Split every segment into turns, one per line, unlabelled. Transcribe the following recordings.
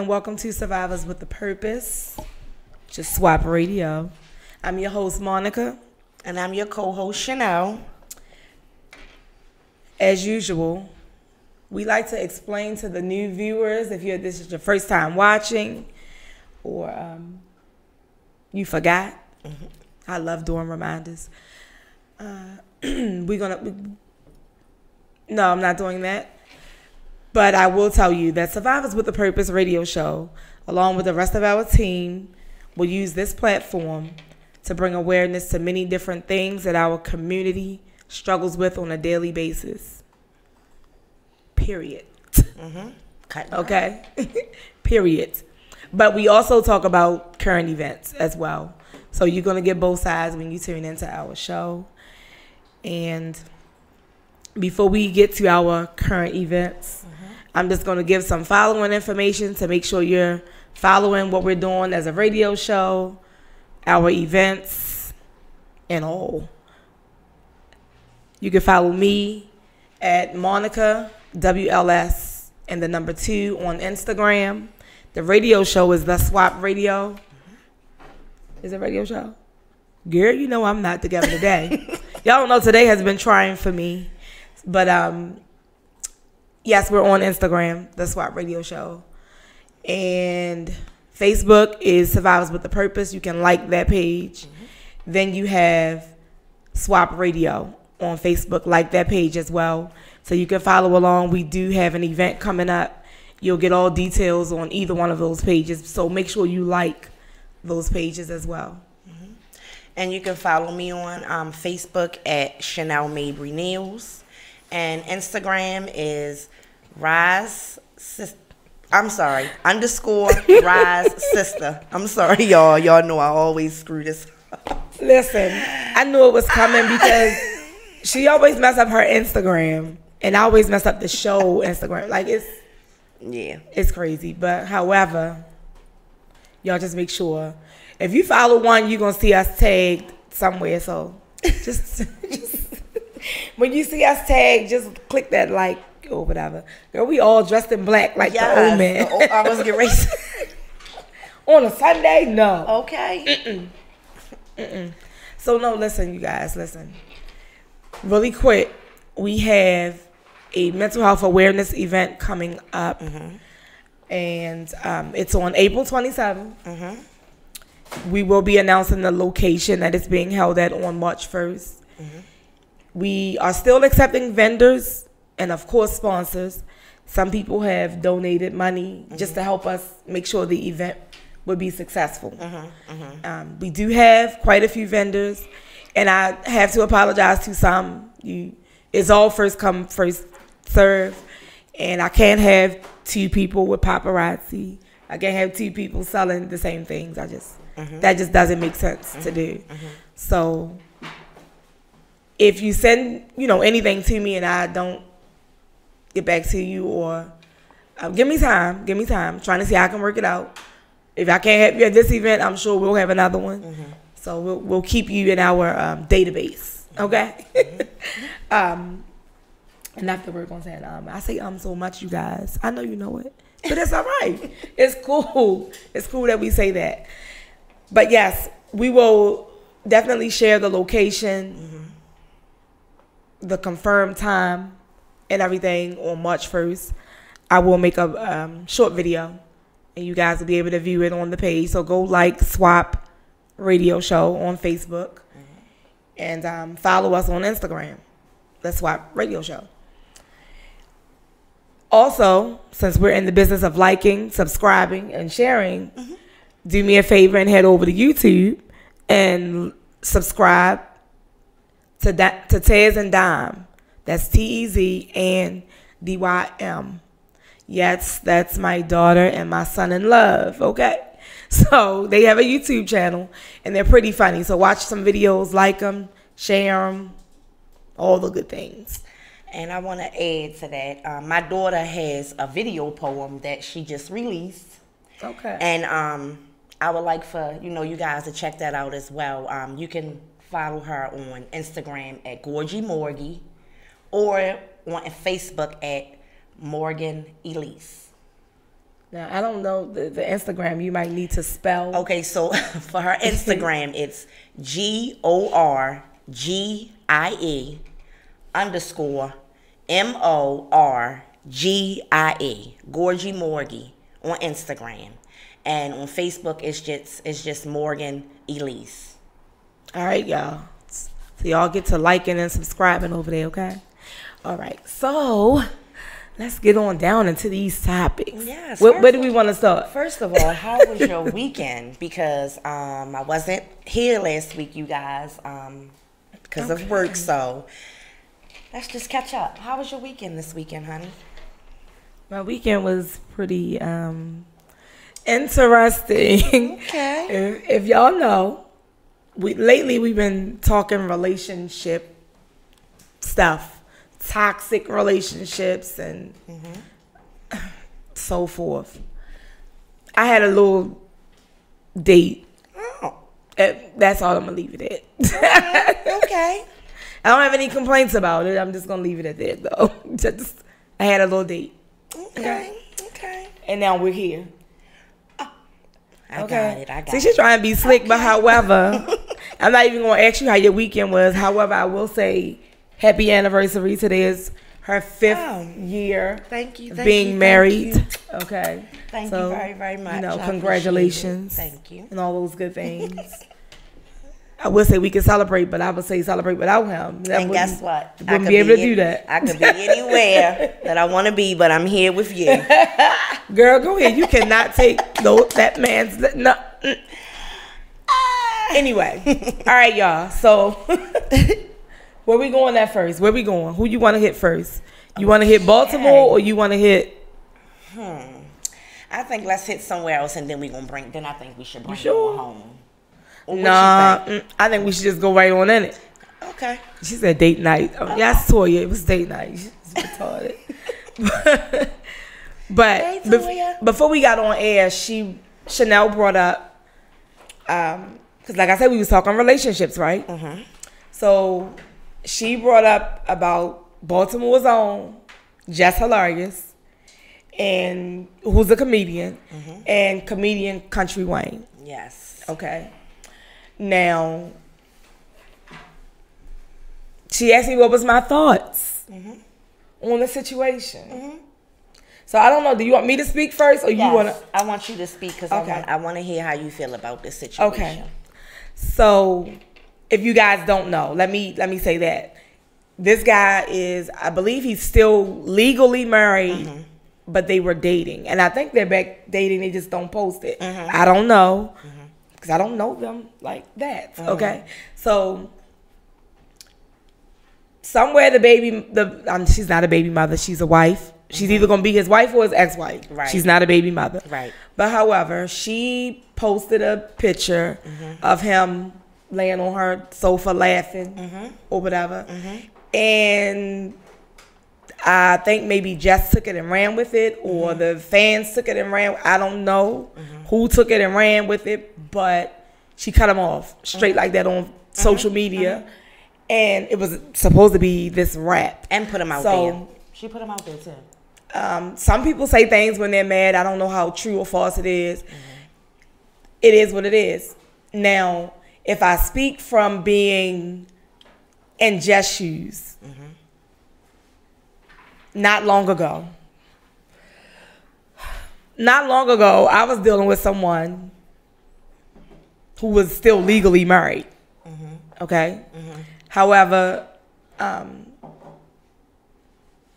and welcome to Survivors with a Purpose, just S.W.A.P Radio. I'm your host, Monica.
And I'm your co-host, Chanel.
As usual, we like to explain to the new viewers, if this is your first time watching, or you forgot. Mm-hmm. I love doing reminders. No, I'm not doing that. But I will tell you that Survivors with a Purpose radio show, along with the rest of our team, will use this platform to bring awareness to many different things that our community struggles with on a daily basis. Period. Mm-hmm. Okay? Period. But we also talk about current events as well. So you're going to get both sides when you tune into our show. And before we get to our current events, I'm just going to give some following information to make sure you're following what we're doing as a radio show, our events, and all. You can follow me at Monica WLS and the number 2 on Instagram. The radio show is the S.W.A.P Radio. Is it a radio show? Girl, you know I'm not together today. Y'all don't know, today has been trying for me. But yes, we're on Instagram, the S.W.A.P Radio Show. And Facebook is Survivors with a Purpose. You can like that page. Mm-hmm. Then you have S.W.A.P Radio on Facebook. Like that page as well. So you can follow along. We do have an event coming up. You'll get all details on either one of those pages. So make sure you like those pages as well.
Mm-hmm. And you can follow me on Facebook at Chanel Mabry News. And Instagram is _Rise Sister. I'm sorry, y'all. Y'all know I always screw this up.
Listen, I knew it was coming because she always mess up her Instagram. And I always mess up the show Instagram. Like, it's crazy. But, however, y'all just make sure. If you follow one, you're going to see us tagged somewhere. So, just when you see us tagged, just click that like or whatever. Girl, we all dressed in black like the old man.
I was getting ready.
On a Sunday? No.
Okay.
So, no, listen, you guys, listen. Really quick, we have a mental health awareness event coming up. Mm-hmm. And it's on April 27th. Mm-hmm. We will be announcing the location that it's being held at on March 1st. Mm-hmm. We are still accepting vendors and, of course, sponsors. Some people have donated money just to help us make sure the event would be successful. We do have quite a few vendors, and I have to apologize to some. It's all first come, first serve, and I can't have 2 people with paparazzi. I can't have 2 people selling the same things. That just doesn't make sense to do. So if you send, anything to me and I don't get back to you, or give me time, trying to see how I can work it out. If I can't help you at this event, I'm sure we'll have another one. So we'll keep you in our database, okay? And that's the word I'm saying. I say so much, you guys. I know you know it, but it's all right. It's cool. It's cool that we say that. But yes, we will definitely share the location, the confirmed time, and everything on March 1st. I will make a short video, and you guys will be able to view it on the page. So go like S.W.A.P Radio Show on Facebook, and follow us on Instagram, the S.W.A.P Radio Show. Also, since we're in the business of liking, subscribing, and sharing, do me a favor and head over to YouTube and subscribe to Tez and Dime. That's Tez and Dym. Yes, that's my daughter and my son-in-love, okay? So they have a YouTube channel, and they're pretty funny. So watch some videos, like them, share them, all the good things.
And I want to add to that. My daughter has a video poem that she just released.
Okay.
And I would like for you guys to check that out as well. You can follow her on Instagram at Gorgie Morgie, or on Facebook at Morgan Elise.
Now, I don't know the Instagram. You might need to spell.
Okay, so for her Instagram, it's GORGIE_MORGIE. Gorgie Morgie on Instagram. And on Facebook, it's just Morgan Elise.
All right, y'all. So y'all get to liking and subscribing over there, okay? All right. So let's get on down into these topics.
Yes.
Where do we want to start?
First of all, how was your weekend? Because I wasn't here last week, you guys, because of work. So let's just catch up. How was your weekend this weekend, honey?
My weekend was pretty interesting.
Okay.
If y'all know, lately we've been talking relationship stuff, toxic relationships, and so forth. I had a little date.
Oh.
That's all I'm gonna leave it at.
Okay.
I don't have any complaints about it. I'm just gonna leave it at that, though. I had a little date.
Okay.
And now we're here.
I got it.
See, she's trying to be slick, but however, I'm not even gonna ask you how your weekend was. However, I will say happy anniversary. Today is her 5th year.
Thank you.
Being married. Okay.
Thank you very, very much.
You know, congratulations.
Thank you.
And all those good things. I would say we can celebrate, but I would say celebrate without him.
And guess what?
I wouldn't be able to do that.
I could be anywhere that I want to be, but I'm here with you.
Girl, go ahead. You cannot take that man's... No. Anyway. All right, y'all. So, where we going at first? Where we going? Who you want to hit first? You want to hit Baltimore or you want to hit...
I think let's hit somewhere else, and then then I think we should bring it home.
Nah, I think we should just go right on in it.
Okay.
She said date night. Oh, yeah, I saw you. It was date night. She's retarded. But before we got on air, Chanel brought up, because like I said, we was talking relationships, right? So she brought up about Baltimore's own Just Hilarious, and who's a comedian, and comedian Country Wayne.
Yes.
Okay. Now, she asked me what was my thoughts on the situation. So I don't know. Do you want me to speak first, or you want to?
I want you to speak because I want to hear how you feel about this situation.
Okay. So, if you guys don't know, let me say that this guy is, I believe, he's still legally married, but they were dating, and I think they're back dating. They just don't post it. I don't know. Because I don't know them like that. Okay. So somewhere she's not a baby mother. She's a wife. She's either going to be his wife or his ex-wife.
Right.
She's not a baby mother.
Right.
But however, she posted a picture of him laying on her sofa laughing or whatever. And I think maybe Jess took it and ran with it, or the fans took it and ran. I don't know who took it and ran with it, but she cut him off straight like that on social media. And it was supposed to be this rap.
And put him out there. She put him out there too.
Some people say things when they're mad. I don't know how true or false it is. It is what it is. Now, if I speak from being in Jess' shoes, not long ago, I was dealing with someone who was still legally married. Okay? However,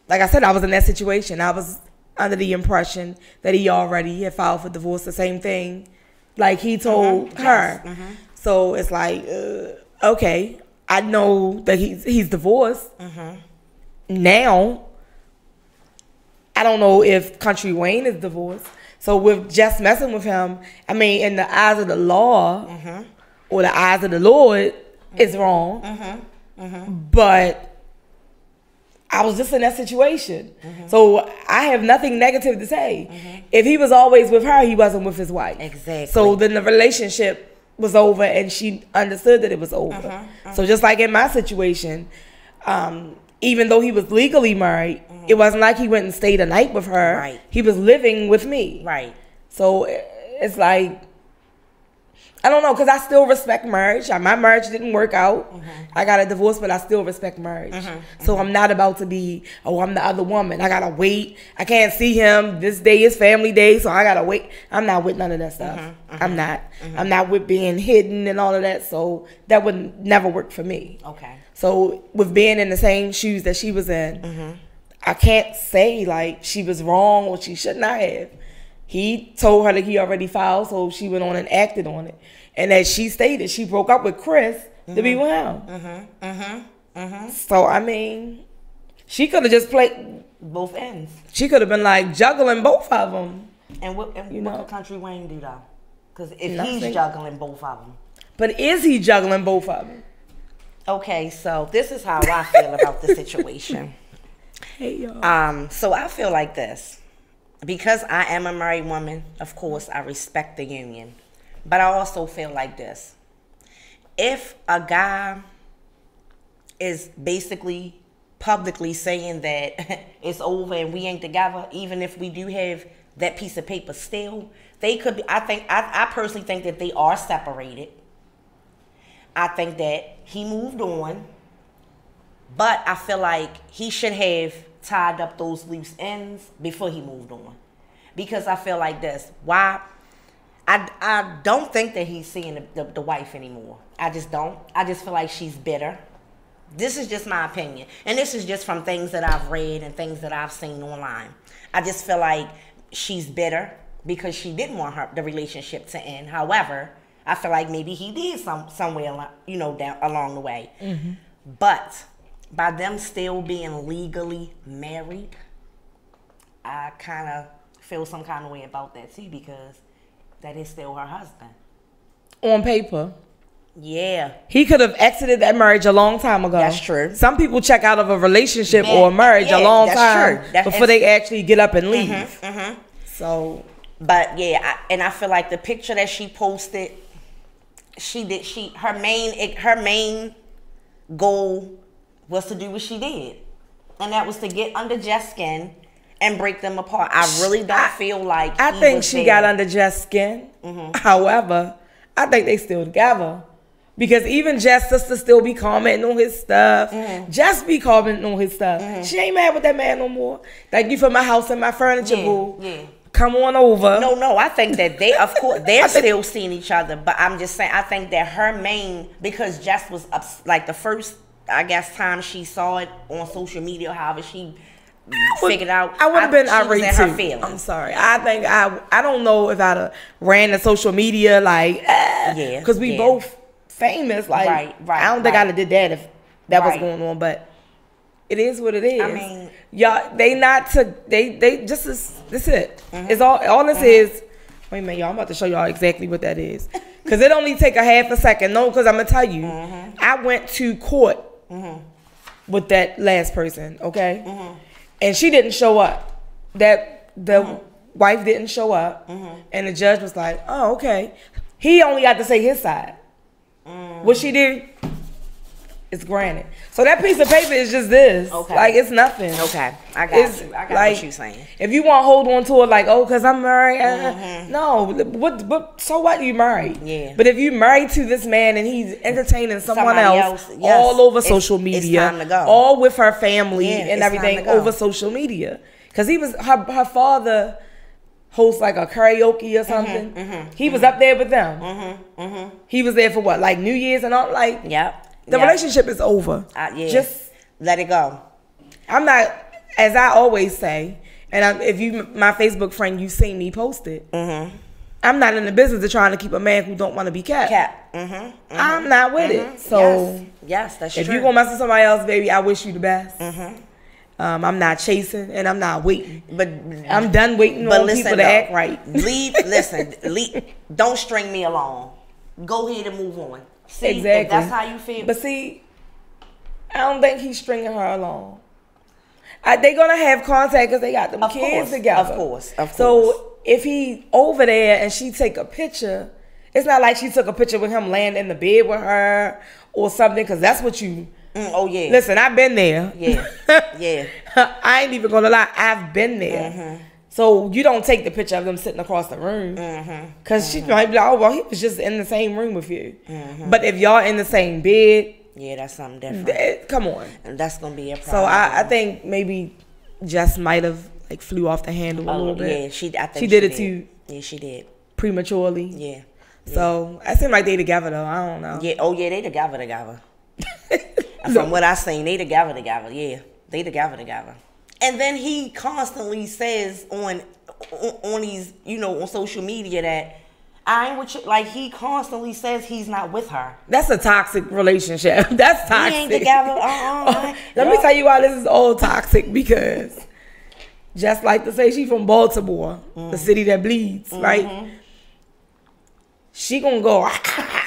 like I said, I was in that situation. I was under the impression that he already had filed for divorce, the same thing like he told her. So it's like, okay, I know that he's divorced. Now, I don't know if Country Wayne is divorced. So with just messing with him, I mean, in the eyes of the law or the eyes of the Lord, it's wrong. But I was just in that situation. So I have nothing negative to say. If he was always with her, he wasn't with his wife.
Exactly.
So then the relationship was over, and she understood that it was over. So just like in my situation, even though he was legally married, it wasn't like he went and stayed a night with her.
Right.
He was living with me.
Right. So
it's like, I don't know, because I still respect marriage. My marriage didn't work out. I got a divorce, but I still respect marriage. So I'm not about to be, oh, I'm the other woman. I got to wait. I can't see him. This day is family day, so I got to wait. I'm not with none of that stuff. I'm not. I'm not with being hidden and all of that. So that would never work for me.
Okay.
So with being in the same shoes that she was in, I can't say like she was wrong or she should not have. He told her that he already filed, so she went on and acted on it. And as she stated, she broke up with Chris to be with him. So, I mean, she could have just played
both ends.
She could have been like juggling both of them.
And what could Country Wayne do, though? Because if
Nothing.
he's juggling both of them.
But is he juggling both of them?
Okay, so this is how I feel about the situation.
Hey, y'all.
So I feel like this. Because I am a married woman, of course, I respect the union. But I also feel like this. If a guy is basically publicly saying that it's over and we ain't together, even if we do have that piece of paper still, they could be, I personally think that they are separated. I think that he moved on. But I feel like he should have tied up those loose ends before he moved on. Because I feel like this. Why? I don't think that he's seeing the wife anymore. I just don't. I just feel like she's bitter. This is just my opinion. And this is just from things that I've read and things that I've seen online. I just feel like she's bitter because she didn't want the relationship to end. However, I feel like maybe he did somewhere, down along the way. But by them still being legally married, I kind of feel some kind of way about that too, because that is still her husband.
On paper.
Yeah.
He could have exited that marriage a long time ago.
That's true.
Some people check out of a relationship or a marriage a long time before they actually get up and leave. So,
but yeah, I feel like the picture that she posted, her main goal was to do what she did, and that was to get under Jeff's skin and break them apart. I really don't feel like
I think she got under Jeff's skin. However, I think they still together. Because even Jeff's sister still be commenting on his stuff. Jess be commenting on his stuff. She ain't mad with that man no more. Thank you for my house and my furniture, boo. Come on over.
No, I think that they, of course, they're still seeing each other. But I'm just saying, I think that her main, because Jess was up, like the first, I guess, time she saw it on social media, however she figured out.
I would have been irate too.
Her feelings.
I'm sorry. I think I don't know if I'd have ran the social media like, because we both famous. Like,
right.
I don't think I'd have did that if that was going on. But it is what it is.
I mean,
y'all, they just this it. It's all this is. Wait a minute, y'all. I'm about to show y'all exactly what that is. Because it only take a half a second. No, because I'm going to tell you. I went to court with that last person, okay? And she didn't show up. The wife didn't show up. And the judge was like, oh, okay. He only got to say his side. What she did is granted. So that piece of paper is just this. Okay. Like, it's nothing.
Okay. I got you. I got what you're saying.
If you want to hold on to it like, oh, because I'm married. No. What? So what? You married.
Yeah.
But if you married to this man and he's entertaining someone else all over social media,
it's time to go.
all with her family and everything over social media. Because he was, her father hosts like a karaoke or something. He was up there with them. He was there for what? Like New Year's and all? Like, the relationship is over. Just
let it go.
I'm not, as I always say, and if you, my Facebook friend, you've seen me post it. I'm not in the business of trying to keep a man who don't want to be kept. I'm not with it. So
yes, that's true.
If you gonna mess with somebody else, baby, I wish you the best. I'm not chasing and I'm not waiting. But I'm done waiting on people to act right.
Listen, don't string me along. Go ahead and move on. See, if that's how you feel.
But see, I don't think he's stringing her along. They're going to have contact because they got them kids together.
Of course.
So if he over there and she take a picture, it's not like she took a picture with him laying in the bed with her or something, because that's what you
Oh yeah.
Listen, I've been there.
Yeah. Yeah.
I ain't even gonna lie. I've been there. So you don't take the picture of them sitting across the room, cause she might be like, oh well, he was just in the same room with you. But if y'all in the same bed,
yeah, that's something different.
Come on,
and that's gonna be a problem.
So I think maybe Jess might have like flew off the handle a little bit.
Yeah, I think
she did it too.
Yeah, she did
prematurely.
Yeah.
So I seem like they together though. I don't know.
Yeah. Oh yeah, they together. From what I seen, they together. Yeah, they together. And then he constantly says on these, on social media that I ain't with you. Like, he constantly says he's not with her.
That's a toxic relationship. That's toxic.
We ain't together.
Let me tell you why this is all toxic, because just like to say she from Baltimore, the city that bleeds, right? She gonna go,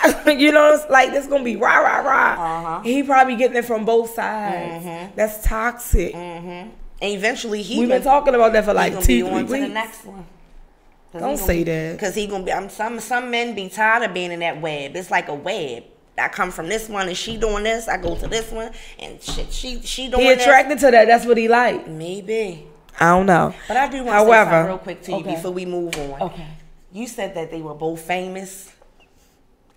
it's like this gonna be rah, rah, rah. He probably getting it from both sides. That's toxic.
And eventually
we've been talking about that for like 2-3 weeks.
To the next one.
Don't say that.
Because he gonna be. Some men be tired of being in that web. It's like a web. I come from this one and she doing this. I go to this one and shit. She doing.
He attracted to that. That's what he like.
Maybe.
I don't know.
But I do want to say something real quick to you before we move on.
Okay.
You said that they were both famous.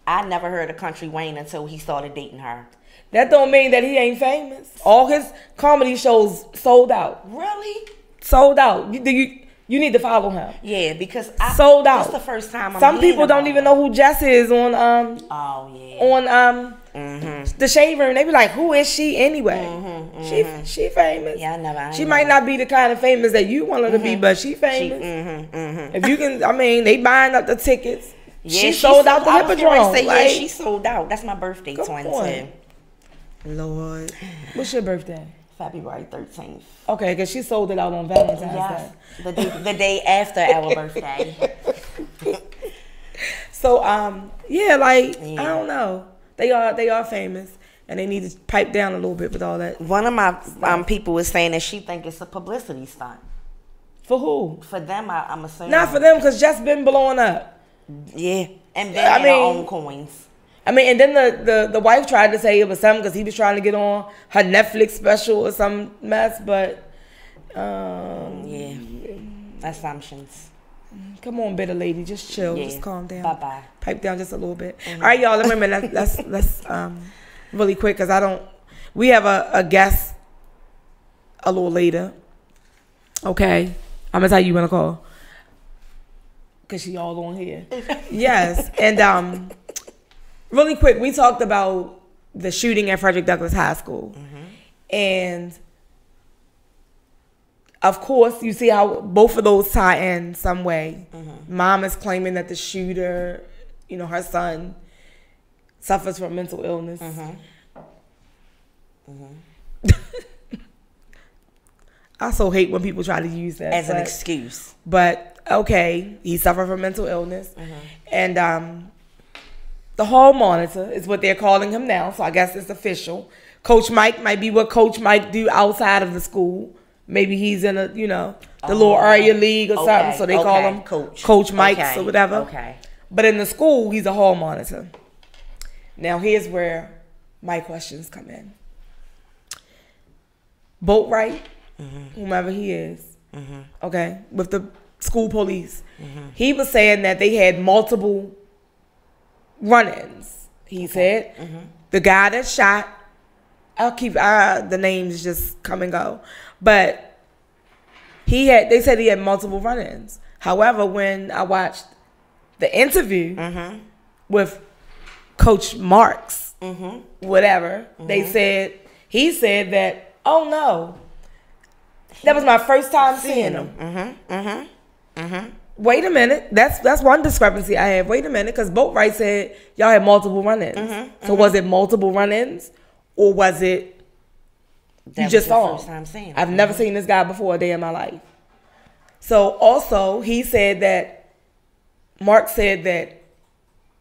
I never heard of Country Wayne until he started dating her.
That don't mean that he ain't famous. All his comedy shows sold out.
Really?
Sold out. You need to follow him.
Yeah, because
sold out.
That's the first time
Some people don't even know who Jess is on the Shade Room. They be like, who is she anyway? She famous.
Yeah, I never.
She might not be the kind of famous that you want her to be, but she famous. If you can, they buying up the tickets. Yeah, she sold out the Hippodrome.
Yeah, she sold out. That's my birthday, 22.
Lord, what's your birthday?
February 13th.
Okay, because she sold it out on Valentine's Day.
The day after our birthday.
So, I don't know. They are famous, and they need to pipe down a little bit with all that.
One of my people was saying that she think it's a publicity stunt.
For who?
For them, I'm assuming.
Not for them, because Jess been blowing up.
Yeah, and then her own coins.
And then the wife tried to say it was something because he was trying to get on her Netflix special or some mess, but
yeah, assumptions.
Come on, bitter lady, just chill, just calm down.
Bye.
Pipe down just a little bit. All right, y'all. Let's really quick, because we have a guest a little later. Okay, I'm gonna tell you when to call, because she all on here. Yes, and really quick, we talked about the shooting at Frederick Douglass High School. And, of course, you see how both of those tie in some way. Mom is claiming that the shooter, her son, suffers from mental illness. I so hate when people try to use that.
As an excuse.
But, okay, he suffered from mental illness. And, the hall monitor is what they're calling him now, so I guess it's official. Coach Mike might be what Coach Mike do outside of the school. Maybe he's in the little area league or something, so they call him Coach Mike or whatever.
Okay.
But in the school, he's a hall monitor. Now, here's where my questions come in. Boatwright, whomever he is, okay, with the school police, he was saying that they had multiple run-ins. He said the guy that shot, I'll keep the names just come and go, but they said he had multiple run-ins. However, when I watched the interview with Coach Marks, whatever, he said that, oh no, that was my first time seeing him. Wait a minute. That's one discrepancy I have. Wait a minute, because Boatwright said y'all had multiple run-ins. So was it multiple run-ins, or was it you just saw him? I've never seen this guy before a day in my life. So also he said that Mark said that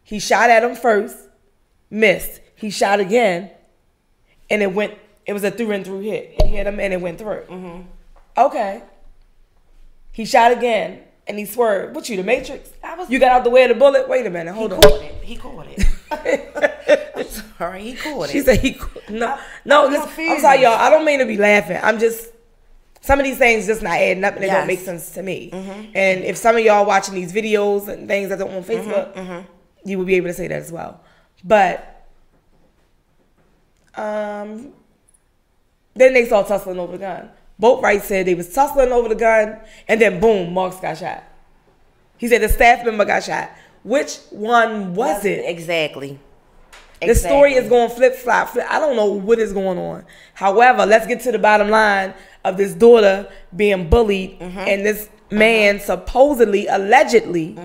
he shot at him first, missed. He shot again, and it was a through and through hit. It hit him and it went through. Okay. He shot again. And he swerved. What, you, the Matrix? You got out the way of the bullet? Wait a minute. Hold on.
He caught it. I'm sorry, he caught it.
She said he I'm sorry, y'all. I don't mean to be laughing. I'm just, some of these things just not adding up and it don't make sense to me. And if some of y'all watching these videos and things that are on Facebook, you will be able to say that as well. But then they started tussling over the gun. Both rights said they was tussling over the gun, and then boom, Marks got shot. He said the staff member got shot. Which one was it?
Exactly.
The story is going flip-flop. I don't know what is going on. However, let's get to the bottom line of this daughter being bullied and this man supposedly, allegedly,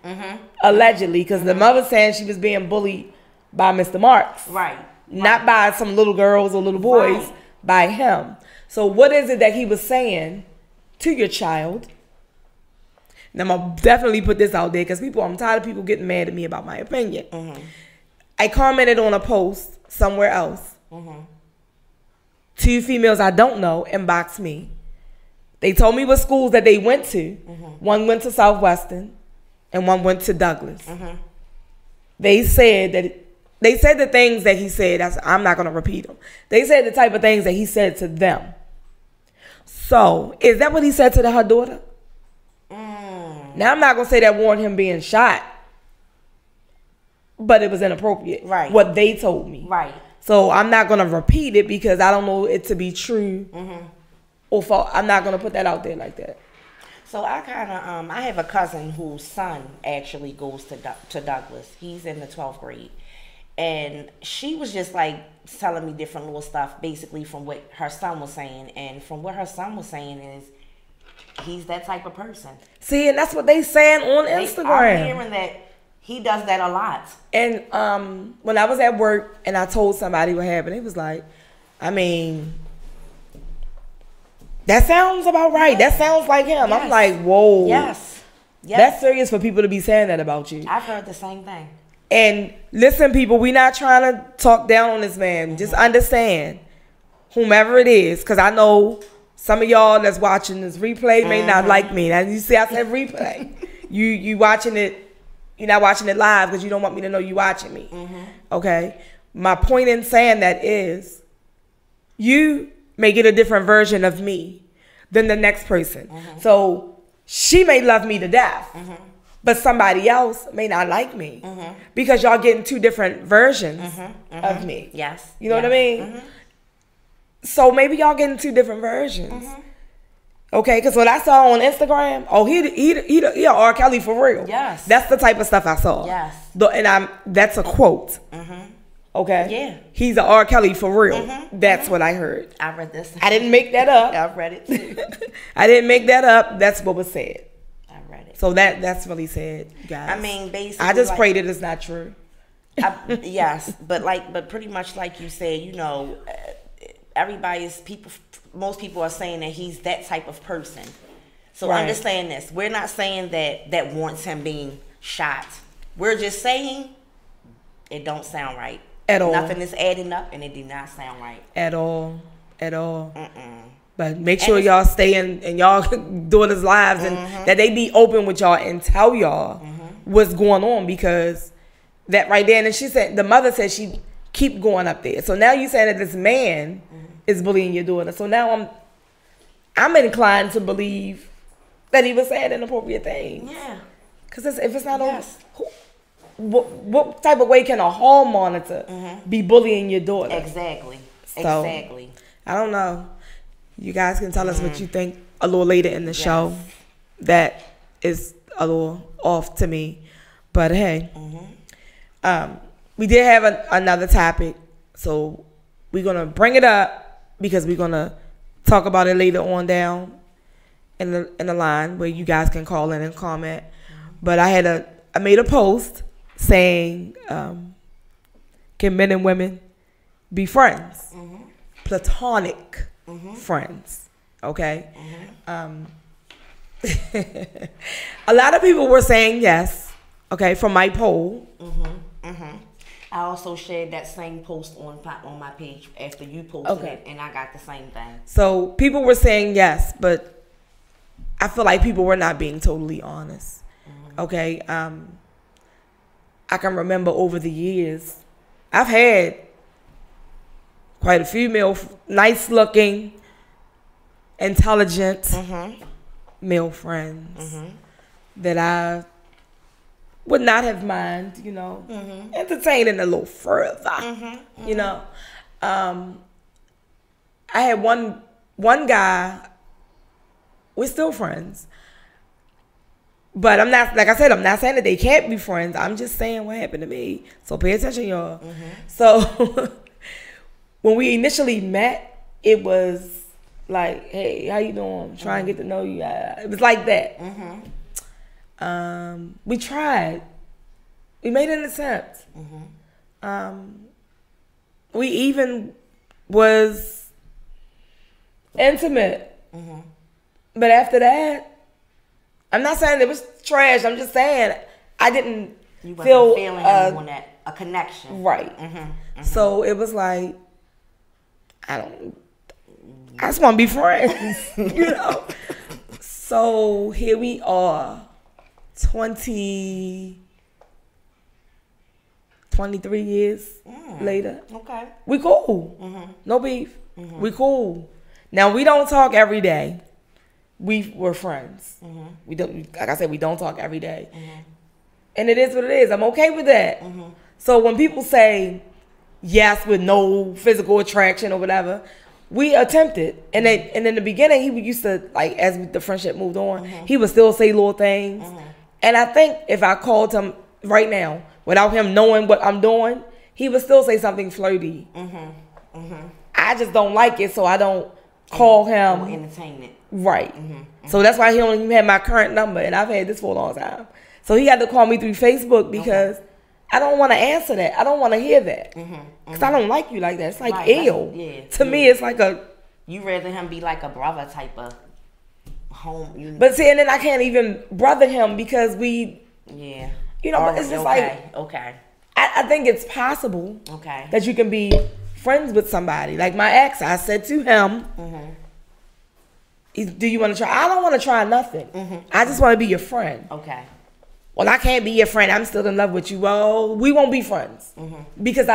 because the mother saying she was being bullied by Mr. Marks.
Right.
Not by some little girls or little boys, by him. So what is it that he was saying to your child? And I'm going to definitely put this out there because I'm tired of people getting mad at me about my opinion. I commented on a post somewhere else. 2 females I don't know inboxed me. They told me what schools that they went to. One went to Southwestern and one went to Douglas. They said the things that he said. I'm not going to repeat them. They said the type of things that he said to them. So, is that what he said to her daughter? Now, I'm not going to say that warranted him being shot, but it was inappropriate. Right. What they told me. Right. So, I'm not going to repeat it because I don't know it to be true or false. I'm not going to put that out there like that.
So, I kind of, I have a cousin whose son actually goes to Douglas. He's in the 12th grade. And she was just like telling me different little stuff basically from what her son was saying. And from what her son was saying is he's that type of person.
See, and that's what they saying on Instagram.
I'm hearing that he does that a lot.
And when I was at work and I told somebody what happened, it was like, I mean, that sounds about right. That sounds like him. I'm like, whoa. Yes. That's serious for people to be saying that about you.
I've heard the same thing.
And listen, people, we're not trying to talk down on this man. Just understand, whomever it is, because I know some of y'all that's watching this replay may not like me. Now, you see, I said replay. you watching it, you're not watching it live because you don't want me to know you watching me. Okay? My point in saying that is, you may get a different version of me than the next person. So she may love me to death. But somebody else may not like me because y'all getting 2 different versions of me. Yes. You know what I mean? So maybe y'all getting 2 different versions. Okay, because what I saw on Instagram, he R. Kelly for real. Yes. That's the type of stuff I saw. Yes. And that's a quote. Okay? Yeah. He's a R. Kelly for real. That's what I heard.
I read this.
I didn't make that up.
I read it too.
I didn't make that up. That's what was said. So that's really sad, guys.
I mean, basically,
I just pray that it's not true.
Yes, but pretty much like you said, you know, most people are saying that he's that type of person. So understand this. We're not saying that wants him being shot. We're just saying it don't sound right. At all. Nothing is adding up and it did not sound right.
At all. But make sure y'all stay in y'all daughters' lives and that they be open with y'all and tell y'all what's going on, because that right there. And she said, the mother said she keep going up there. So now you saying that this man is bullying your daughter. So now I'm inclined to believe that he was saying inappropriate things. Yeah. Because if it's not what type of way can a hall monitor be bullying your daughter?
Exactly.
So, exactly. I don't know. You guys can tell us what you think a little later in the show. That is a little off to me. But hey, we did have another topic. So we're going to bring it up because we're going to talk about it later on down in the line where you guys can call in and comment. But I made a post saying, can men and women be friends? Platonic friends, okay? A lot of people were saying yes, okay, from my poll.
I also shared that same post on my page after you posted it, and I got the same thing.
So people were saying yes, but I feel like people were not being totally honest, okay? I can remember over the years, I've had quite a few nice looking, intelligent male friends that I would not have mind, entertaining a little further, you know. I had one guy, we're still friends. But I'm not, like I said, I'm not saying that they can't be friends. I'm just saying what happened to me. So pay attention, y'all. So when we initially met, it was like, hey, how you doing? Try and get to know you. It was like that. We tried. We made an attempt. We even was intimate. But after that, I'm not saying it was trash. I'm just saying I didn't feel
a connection.
Right. So it was like, I just want to be friends, you know. So here we are, 23 years later.
Okay.
We cool. No beef. We cool. Now we don't talk every day. We were friends. We don't, like I said, we don't talk every day. And it is what it is. I'm okay with that. So when people say yes with no physical attraction or whatever, we attempted. And in the beginning, he used to, like, as the friendship moved on, he would still say little things. And I think if I called him right now, without him knowing what I'm doing, he would still say something flirty. I just don't like it, so I don't call him.
Or entertain it.
Right. So that's why he only even had my current number, and I've had this for a long time. So he had to call me through Facebook because I don't want to answer that. I don't want to hear that. Because I don't like you like that. It's like, ew. To me, it's like a...
You rather him be like a brother type of home.
But see, and then I can't even brother him because we...
Yeah.
You know, but it's just like...
Okay.
I think it's possible that you can be friends with somebody. Like my ex, I said to him... Do you want to try? I don't want to try nothing. I just want to be your friend.
Okay.
Well, I can't be your friend. I'm still in love with you. Well, we won't be friends because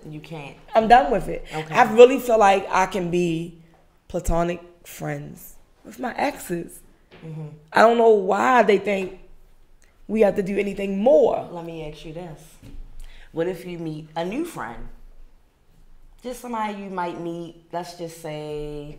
you can't.
I'm done with it.
Okay.
I really feel like I can be platonic friends with my exes. I don't know why they think we have to do anything more.
Let me ask you this: what if you meet a new friend? Just somebody you might meet. Let's just say.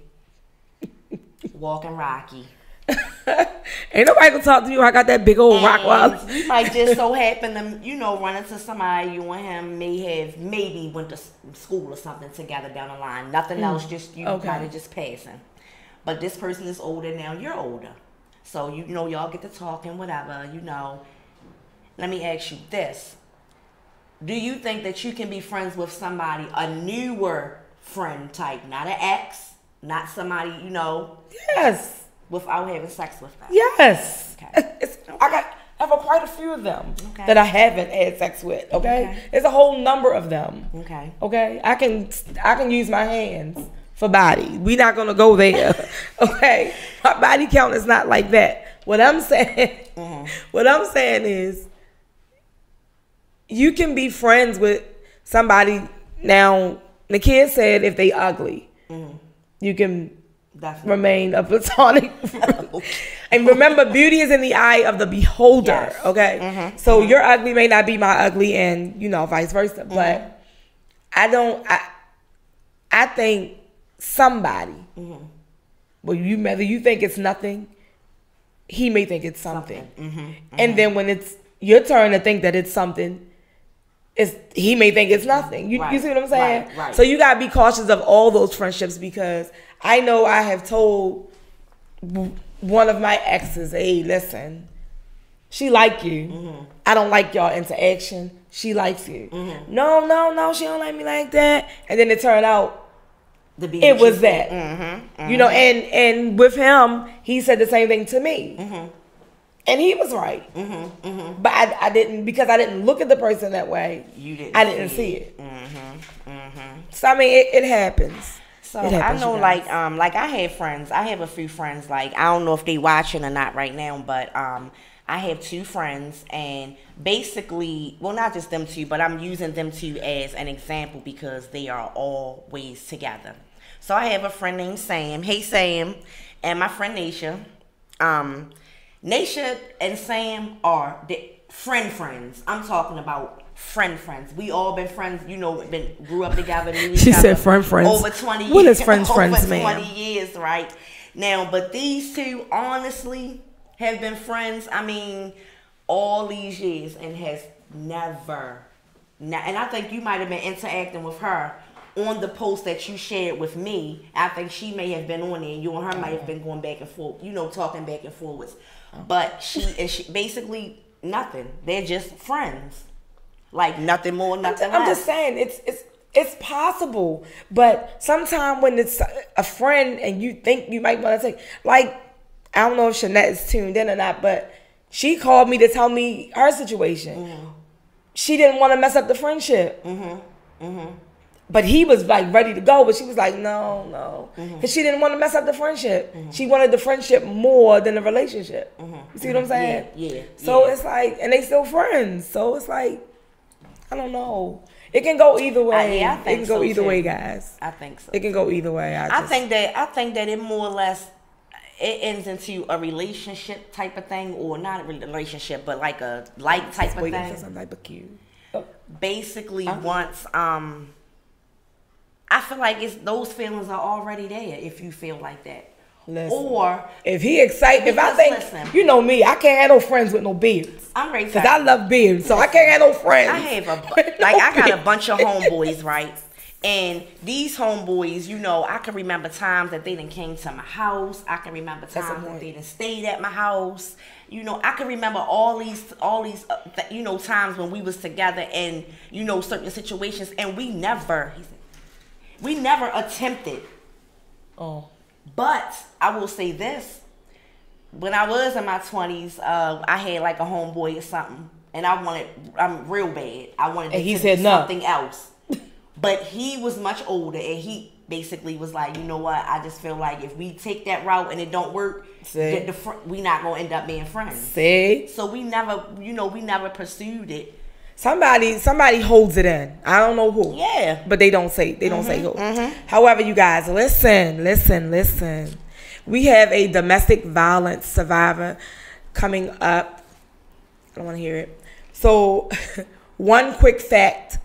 Walking Rocky.
Ain't nobody gonna talk to you. I got that big old rock wall.
You might just so happen to, run into somebody you and him maybe went to school or something together down the line. Nothing else, just you kind of just passing. But this person is older now. You're older, so y'all get to talking, whatever. Let me ask you this: do you think that you can be friends with somebody, a newer friend type, not an ex? Not somebody,
Yes.
Without having sex with them.
Yes.
Okay.
I have quite a few of them that I haven't had sex with. Okay. There's a whole number of them. Okay. I can use my hands for body. We're not gonna go there. Okay. My body count is not like that. What I'm saying is, you can be friends with somebody. Now, the kid said if they ugly. You can remain a platonic friend. And remember, beauty is in the eye of the beholder, okay? So your ugly may not be my ugly and, vice versa. But I think somebody, whether you think it's nothing, he may think it's something. And then when it's your turn to think that it's something, he may think it's nothing. You see what I'm saying?
Right.
So you gotta be cautious of all those friendships, because I know I have told one of my exes, hey, listen, she like you. I don't like y'all interaction. She likes you. No, she don't like me like that. And then it turned out it was that. And with him, he said the same thing to me. And he was right. But I didn't, because I didn't look at the person that way. I didn't see it. So I mean, it happens.
So I know, like I have friends. I have a few friends. Like, I don't know if they watching or not right now, but I have two friends, and basically, well, not just them two, but I'm using them two as an example because they are always together. So I have a friend named Sam. Hey, Sam. And my friend Naisha. Naisha and Sam are the friends. I'm talking about friends. We all been friends, grew up together. Knew
She
each
said
other
friends.
Over 20 years.
What is friends,
over
man?
20 years, right? Now, but these two, honestly, have been friends, all these years, and has never, and I think you might have been interacting with her on the post that you shared with me. I think she may have been on there, and you and her might have been going back and forth, talking back and forwards. But she basically nothing. They're just friends, like nothing more, nothing less.
I'm just saying it's possible, but sometimes when it's a friend and you think you might want to take, like, I don't know if Shanette is tuned in or not, but she called me to tell me her situation. Mm-hmm. She didn't want to mess up the friendship. Mm-hmm. Mm-hmm. But he was like ready to go, but she was like, no. Because she didn't want to mess up the friendship. Mm-hmm. She wanted the friendship more than the relationship. Mm-hmm. You see what I'm saying?
Yeah.
So it's like, and they still friends. So it's like, I don't know. It can go either way.
I think
it can go either way, guys.
I think so.
It can go either way.
I think that it more or less it ends into a relationship type of thing, or not a relationship, but like a like type of thing.
For some type of cue.
Basically, once I feel like those feelings are already there if you feel like that.
Listen,
or
if he excited, if I think, listen, you know me, I can't have no friends with no beards.
I'm ready
because I love beards, so I can't have no friends.
I have I got a bunch of homeboys, right? And these homeboys, I can remember times that they done came to my house. I can remember times that they done stayed at my house. I can remember all these times when we was together and certain situations, and we never attempted. Oh. But I will say this: when I was in my 20s, I had like a homeboy or something, and I'm real bad. I wanted to do something else. But he was much older, and he basically was like, you know what? I just feel like if we take that route and it don't work, we not gonna end up being friends.
See?
So we never pursued it.
Somebody holds it in. I don't know who.
Yeah.
But they don't say who. Mm-hmm. However, you guys, listen. We have a domestic violence survivor coming up. I don't want to hear it. So, one quick fact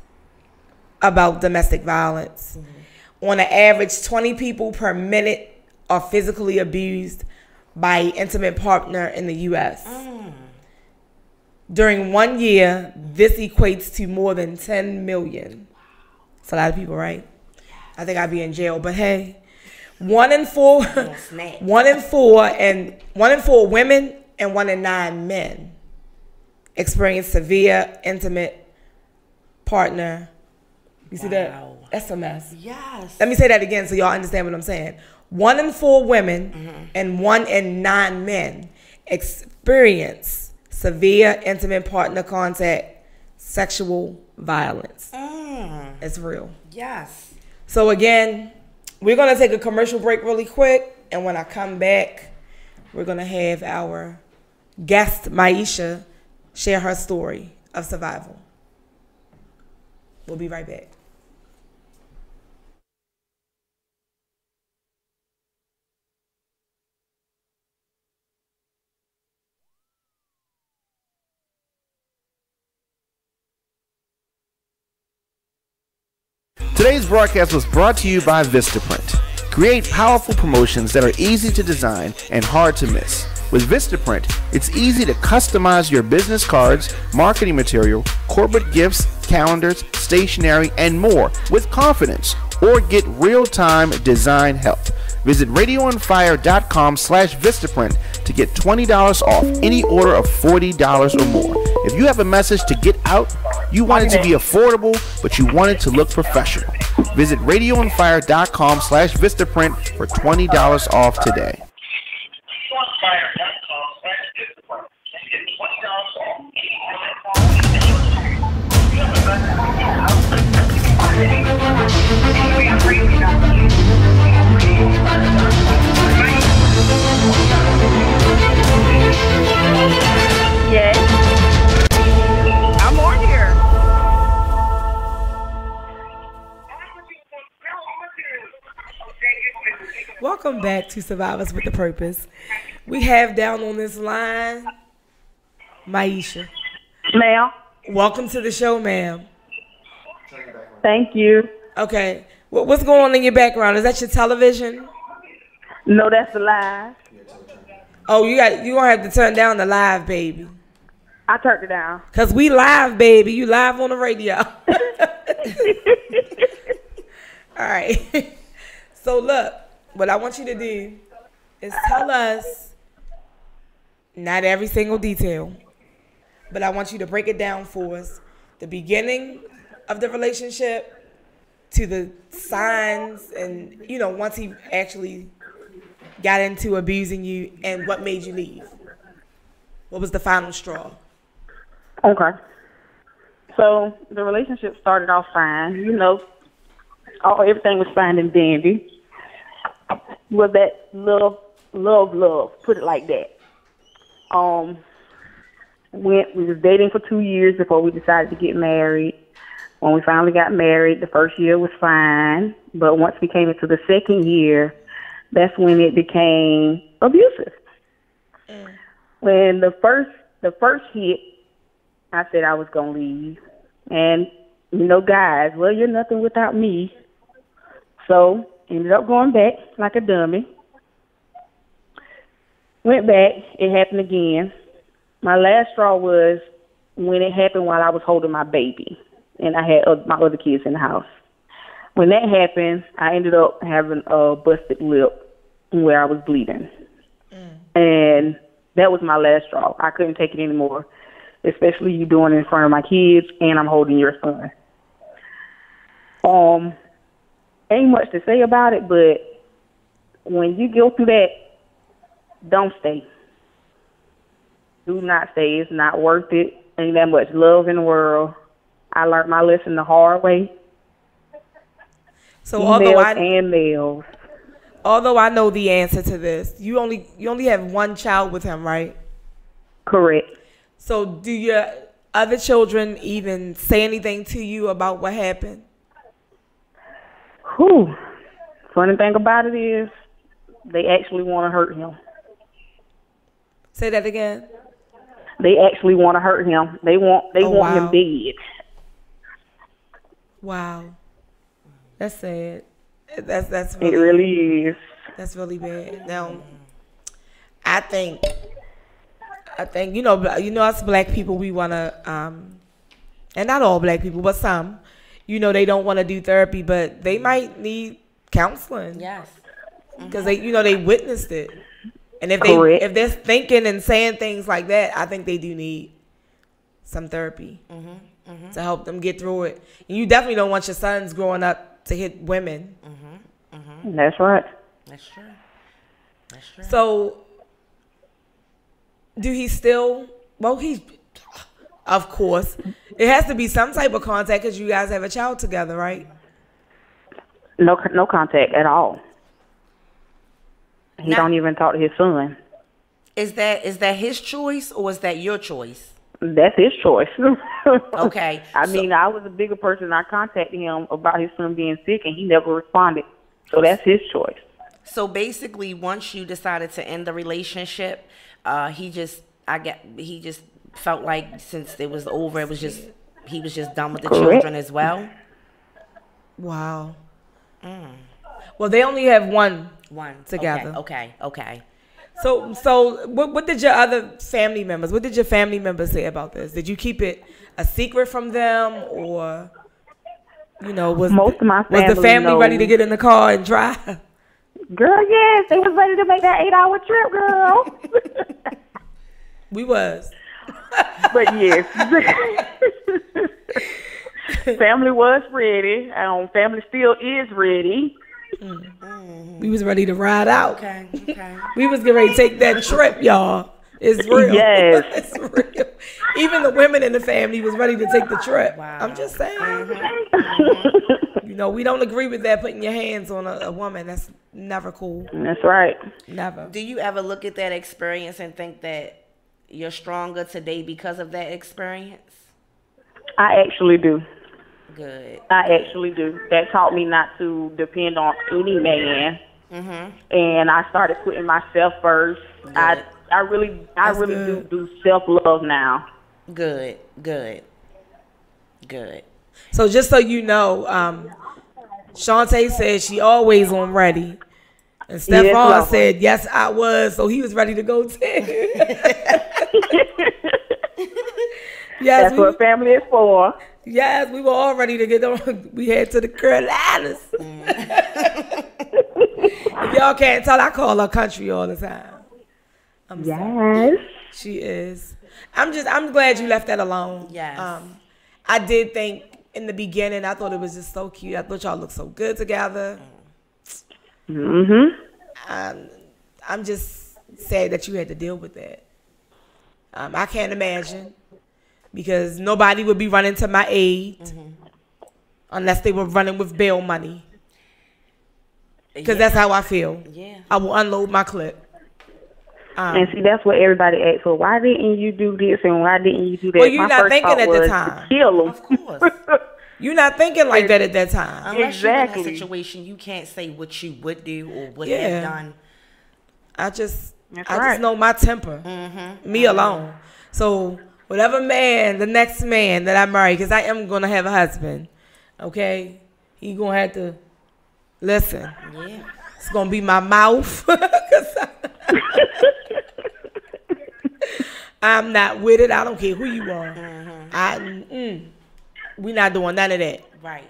about domestic violence. Mm-hmm. On an average, 20 people per minute are physically abused by an intimate partner in the U.S. During 1 year, this equates to more than 10 million. It's a lot of people, right? I think I'd be in jail, but hey, 1 in 4 women and 1 in 9 men experience severe intimate partner. You see that? That's a mess.
Yes.
Let me say that again so y'all understand what I'm saying. 1 in 4 women and 1 in 9 men experience severe intimate partner contact sexual violence. It's real.
Yes.
So again, we're going to take a commercial break really quick. And when I come back, we're going to have our guest, Maisha, share her story of survival. We'll be right back.
Today's broadcast was brought to you by Vistaprint. Create powerful promotions that are easy to design and hard to miss. With Vistaprint, it's easy to customize your business cards, marketing material, corporate gifts, calendars, stationery, and more with confidence, or get real-time design help. Visit radioonfire.com/Vistaprint to get $20 off any order of $40 or more. If you have a message to get out, you want it to be affordable, but you want it to look professional. Visit radioonfire.com/Vistaprint for $20 off today.
Welcome back to Survivors with a Purpose. We have down on this line Maisha.
Ma'am.
Welcome to the show, ma'am.
Thank you.
Okay. What's going on in your background? Is that your television?
No, that's the lie.
Oh, you gonna have to turn down the live, baby.
I turned it down.
Cause we live, baby. You live on the radio. All right. So look, what I want you to do is tell us not every single detail, but I want you to break it down for us. The beginning of the relationship to the signs and, once he actually got into abusing you and what made you leave. What was the final straw?
Okay. So the relationship started off fine. Everything was fine and dandy. Was that love, put it like that. We was dating for 2 years before we decided to get married. When we finally got married, the first year was fine, but once we came into the second year, that's when it became abusive. When the first hit, I said I was gonna leave, and guys, well, you're nothing without me. So ended up going back like a dummy. Went back. It happened again. My last straw was when it happened while I was holding my baby, and I had my other kids in the house. When that happened, I ended up having a busted lip where I was bleeding. And that was my last straw. I couldn't take it anymore, especially you doing it in front of my kids, and I'm holding your son. Ain't much to say about it, but when you go through that, don't stay. Do not stay. It's not worth it. Ain't that much love in the world. I learned my lesson the hard way.
So
males.
Although I know the answer to this, you only have one child with him, right?
Correct.
So do your other children even say anything to you about what happened?
Funny thing about it is they actually want to hurt him.
Say that again.
They actually want to hurt him. They want him dead.
Wow. That's sad. That's really,
it really is.
That's really bad. Now, I think us black people, we wanna and not all black people, but some, they don't want to do therapy, but they might need counseling.
Yes.
Because they witnessed it, and if they're thinking and saying things like that, I think they do need some therapy to help them get through it. And you definitely don't want your sons growing up to hit women.
That's right.
That's true. That's true.
So, do he still? Well, of course, it has to be some type of contact because you guys have a child together, right?
No contact at all. He don't even talk to his son.
Is that his choice or is that your choice?
That's his choice.
Okay.
I mean, I was a bigger person. I contacted him about his son being sick, and he never responded. So that's his choice.
So basically, once you decided to end the relationship, he just felt like since it was over, he was just done with the children as well.
Wow. Well, they only have one together.
Okay.
So what did your other family members? What did your family members say about this? Did you keep it a secret from them, or was the family ready to get in the car and drive?
Girl, yes, they was ready to make that 8-hour trip, girl.
We was.
But yes, family was ready. Family still is ready.
We was ready to ride out.
Okay.
We was getting ready to take that trip, y'all. It's real.
Yes.
It's real. Even the women in the family was ready to take the trip.
Wow.
I'm just saying. We don't agree with that, putting your hands on a woman. That's never cool.
That's right.
Never.
Do you ever look at that experience and think that you're stronger today because of that experience?
I actually do.
Good.
I actually do. That taught me not to depend on any man and I started putting myself first. I really do self-love now.
Good.
So just so you know, Shantae said she always on ready. And Stephon said, yes, I was. So he was ready to go too. Yes,
that's what family is for.
Yes, we were all ready to get on. We head to the Carolinas. If y'all can't tell, I call her country all the time.
Yes.
She is. I'm glad you left that alone.
Yes.
I did think in the beginning, I thought it was just so cute. I thought y'all looked so good together. I'm just sad that you had to deal with that. I can't imagine, because nobody would be running to my aid unless they were running with bail money. Because that's how I feel.
Yeah.
I will unload my clip.
And see, that's what everybody asks for. Why didn't you do this and why didn't you do that?
Well, you're not thinking at the time.
Kill them.
Of course.
You're not thinking like that at that time.
Unless you're in a situation, you can't say what you would do or would have done.
I just know my temper. Me alone. So whatever man, the next man that I marry, because I am going to have a husband, okay? He going to have to listen.
Yeah.
It's going to be my mouth. I'm not with it. I don't care who you are. We not doing none of that.
Right.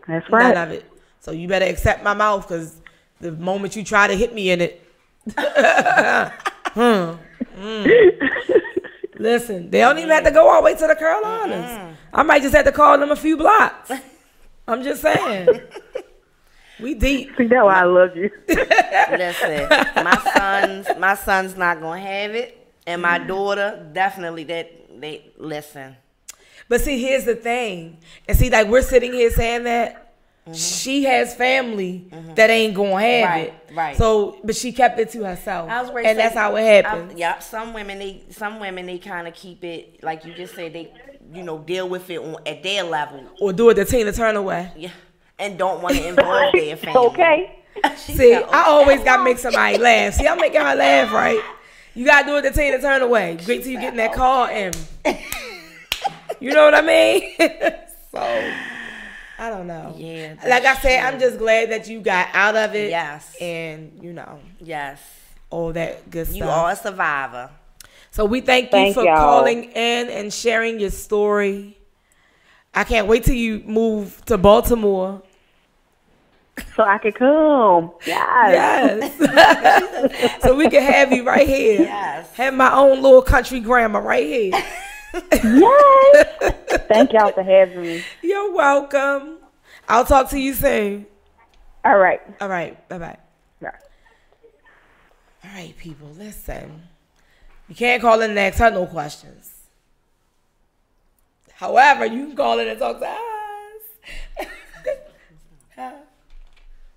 That's right.
None of it. So you better accept my mouth, because the moment you try to hit me in it, listen, they don't even have to go all the way to the Carolinas. I might just have to call them a few blocks. I'm just saying. We deep.
See, that's why I love you.
Listen, my son's not gonna have it, and my daughter definitely. They listen.
But see, here's the thing, and see, like we're sitting here saying that she has family that ain't gonna have it.
Right.
So, but she kept it to herself,
and
that's how it happens.
Yeah, some women they kind of keep it, like you just said, they deal with it at their level,
or do it the Tina Turner way.
Yeah, and don't want to involve their family.
Okay.
See, I always gotta make somebody laugh. See, I'm making her laugh, right? You gotta do it the Tina Turner way. Wait till you get in that car and you know what I mean? So I don't know.
Yeah.
Like I said, I'm just glad that you got out of it.
Yes.
And
Yes.
all that good stuff.
You are a survivor.
So we thank you for calling in and sharing your story. I can't wait till you move to Baltimore.
So I can come.
Yes. So we can have you right here.
Yes.
Have my own little country grandma right here.
Yes. Thank y'all for having me.
You're welcome. I'll talk to you soon.
All right.
All right. Bye-bye.
Yeah.
All right, people, listen. You can't call in and ask her no questions. However, you can call in and talk to us. Huh?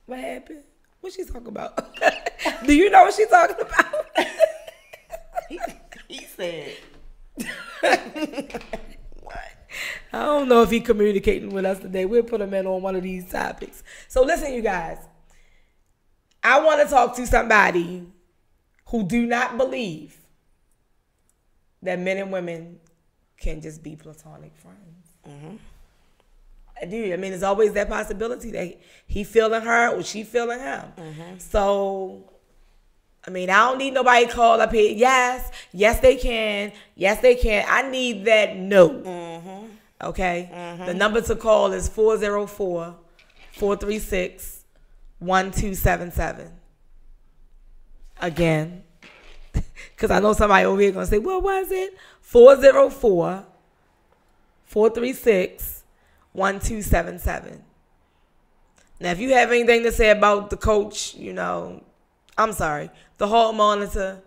What happened? What she talking about? Do you know what she's talking about?
He said. What?
I don't know if he's communicating with us today. We'll put him in on one of these topics. So listen, you guys. I want to talk to somebody who do not believe that men and women can just be platonic friends. I do. I mean, there's always that possibility that he feeling her or she feeling him. So, I mean, I don't need nobody call up here. Yes, they can. Yes, they can. I need that no. Okay? The number to call is 404-436-1277. Again. Because I know somebody over here going to say, what was it? 404-436-1277. Now, if you have anything to say about the coach, I'm sorry, the hall monitor,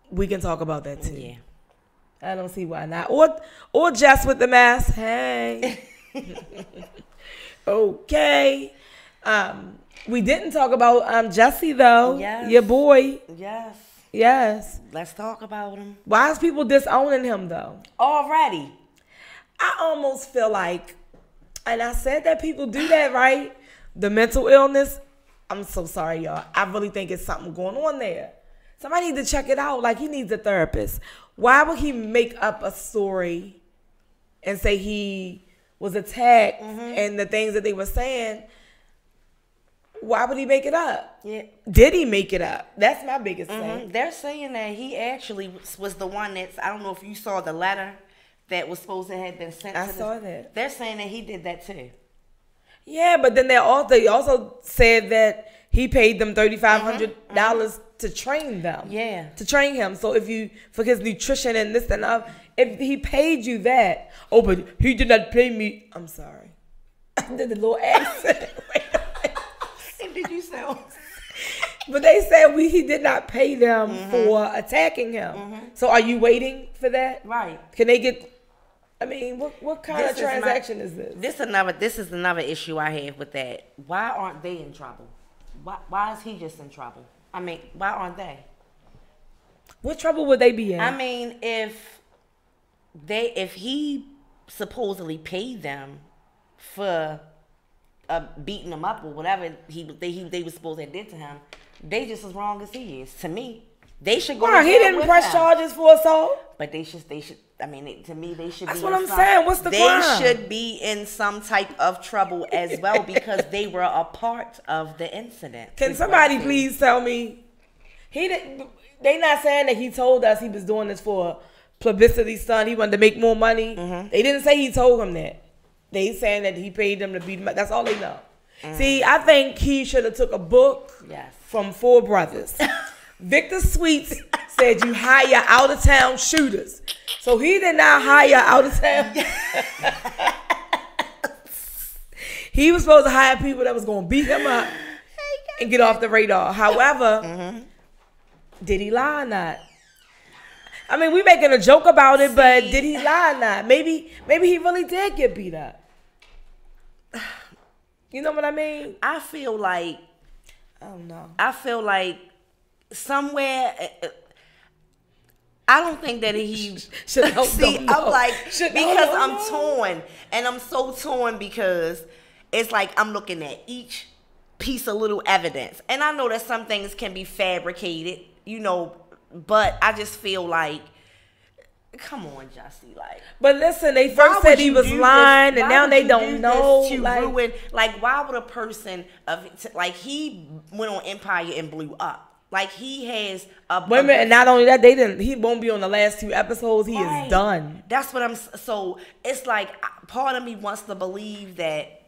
we can talk about that too.
Yeah.
I don't see why not. Or Jess with the mask. Hey. Okay. We didn't talk about Jesse though.
Yes.
Your boy.
Yes.
Yes.
Let's talk about him.
Why is people disowning him though?
Already.
I almost feel like, and I said that people do that, right? The mental illness. I'm so sorry, y'all. I really think it's something going on there. Somebody need to check it out. Like, he needs a therapist. Why would he make up a story and say he was attacked and the things that they were saying? Why would he make it up?
Yeah.
Did he make it up? That's my biggest thing.
They're saying that he actually was the one that's, I don't know if you saw the letter that was supposed to have been sent to
I saw that.
They're saying that he did that too.
Yeah, but then they also said that he paid them $3,500 to train them.
Yeah.
To train him. So for his nutrition and this and that, if he paid you that, but he did not pay me. I'm sorry. I did the little accent.
And did you say?
But they said he did not pay them for attacking him. So are you waiting for that?
Right.
Can they get? I mean, what kind of transaction is this?
This is another issue I have with that. Why aren't they in trouble? Why is he just in trouble? I mean, why aren't they?
What trouble would they be in?
I mean, if he supposedly paid them for beating him up or whatever they were supposed to have did to him, they just as wrong as he is. To me, they should go.
He didn't press charges for assault.
But they should. I mean, to me, they should.
That's
be
what I'm saying. What's the crime?
They should be in some type of trouble as well because they were a part of the incident.
Can somebody please tell me? They not saying that he told us he was doing this for publicity stunt. He wanted to make more money. They didn't say he told him that. They saying that he paid them to beat him up. That's all they know. See, I think he should have took a book from Four Brothers. Victor Sweets said you hire out-of-town shooters. So he did not hire out-of-town. He was supposed to hire people that was going to beat him up and get off the radar. However, did he lie or not? I mean, we making a joke about it, but did he lie or not? Maybe he really did get beat up. You know what I mean?
I feel like,
oh no.
I feel like somewhere, I don't think that he should. See, I'm like, because I'm torn, and I'm so torn because it's like I'm looking at each piece of little evidence, and I know that some things can be fabricated, you know, but I just feel like, come on, Jussie, like.
But listen, they first said he was lying, and now they don't know.
Like, why would a person he went on Empire and blew up? Like, he has a...
Wait a minute, and not only that, he won't be on the last 2 episodes. He is done.
That's what so it's like, part of me wants to believe that,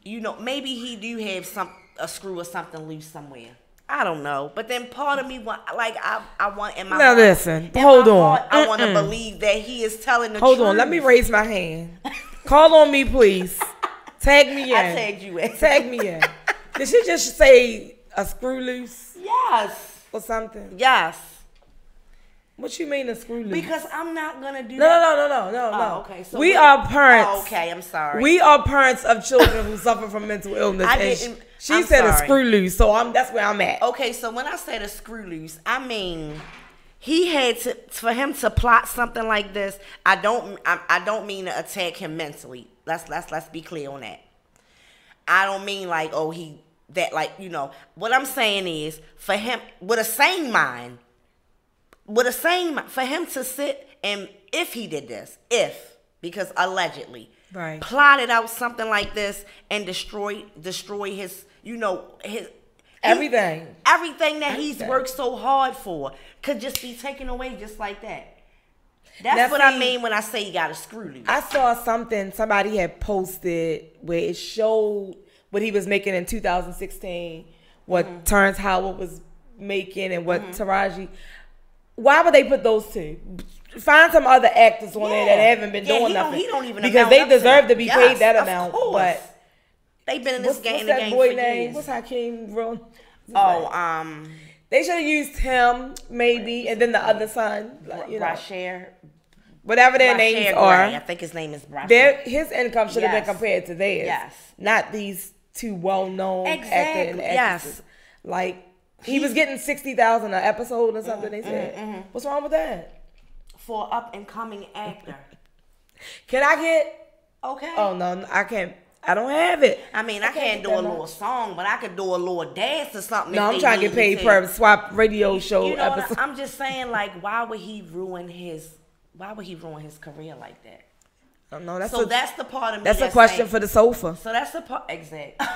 you know, maybe he do have a screw or something loose somewhere. I don't know. But then part of me I want in my
now
heart,
listen, hold on.
I want to believe that he is telling the truth.
Hold on, let me raise my hand. Call on me, please. Tag me in.
I tagged you in.
Tag me in. Did she just say a screw loose?
Yes.
Or something?
Yes.
What you mean a screw loose?
Because I'm not gonna do that.
No.
Oh, okay. So
we are parents.
Oh, okay, I'm sorry.
We are parents of children who suffer from mental illness. She said a screw loose, so that's where I'm at.
Okay, so when I said a screw loose, I mean he had to, for him to plot something like this. I don't mean to attack him mentally. Let's be clear on that. I don't mean like what I'm saying is for him with a sane mind. For him to sit and if he did this, because allegedly plotted out something like this and destroy his, you know, his everything that he's worked so hard for could just be taken away just like that. That's what I mean when I say you got to screw loose.
I saw something somebody had posted where it showed what he was making in 2016, what Terrence Howard was making, and what Taraji. Why would they put those two? Find some other actors on there that haven't been doing nothing.
He don't even
because they deserve to be paid that amount. But
they've been in this game.
What's that boy name? What's Hakeem? They should have used him maybe, and then the other son,
Brasher.
Whatever their names are.
I think his name is Brasher.
His income should have been compared to theirs.
Yes,
not these two well-known actors and actresses. Like. He was getting $60,000 an episode or something. They said, "What's wrong with that?"
For up and coming actor.
Can I get?
Okay.
Oh no, I can't. I don't have it.
I mean, I can't do a little song, but I could do a little dance or something.
No, I'm trying to get paid per S.W.A.P radio show
you know
episode.
I'm just saying, like, why would he ruin his career like that?
No, that's
that's the part of me.
That's a question
saying,
for the sofa.
So that's the part. Exactly.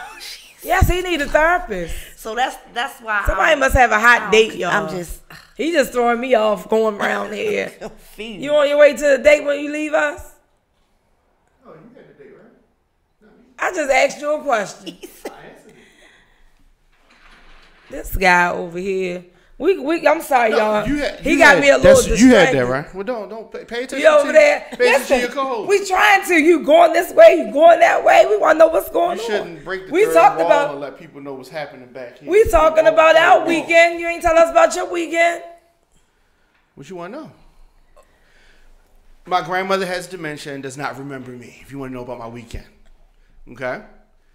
Yes, he need a therapist.
So that's why
somebody must have a hot date, y'all.
I'm just.
He just throwing me off going around here.
Confused.
You on your way to the date when you leave us?
Oh, you got the date, right? No,
I just asked you a question.
I answered it.
This guy over here. I'm sorry, y'all.
He
got me a little distracted.
You had that, right? Well, don't pay attention.
You over there?
Pay attention to your co-host.
We trying to. You going this way? You going that way? We want to know what's going on.
You shouldn't break the
we
third
talked
wall
about.
and let people know what's happening back here.
We talking about our weekend. You ain't tell us about your weekend.
What you want to know? My grandmother has dementia and does not remember me. If you want to know about my weekend, okay?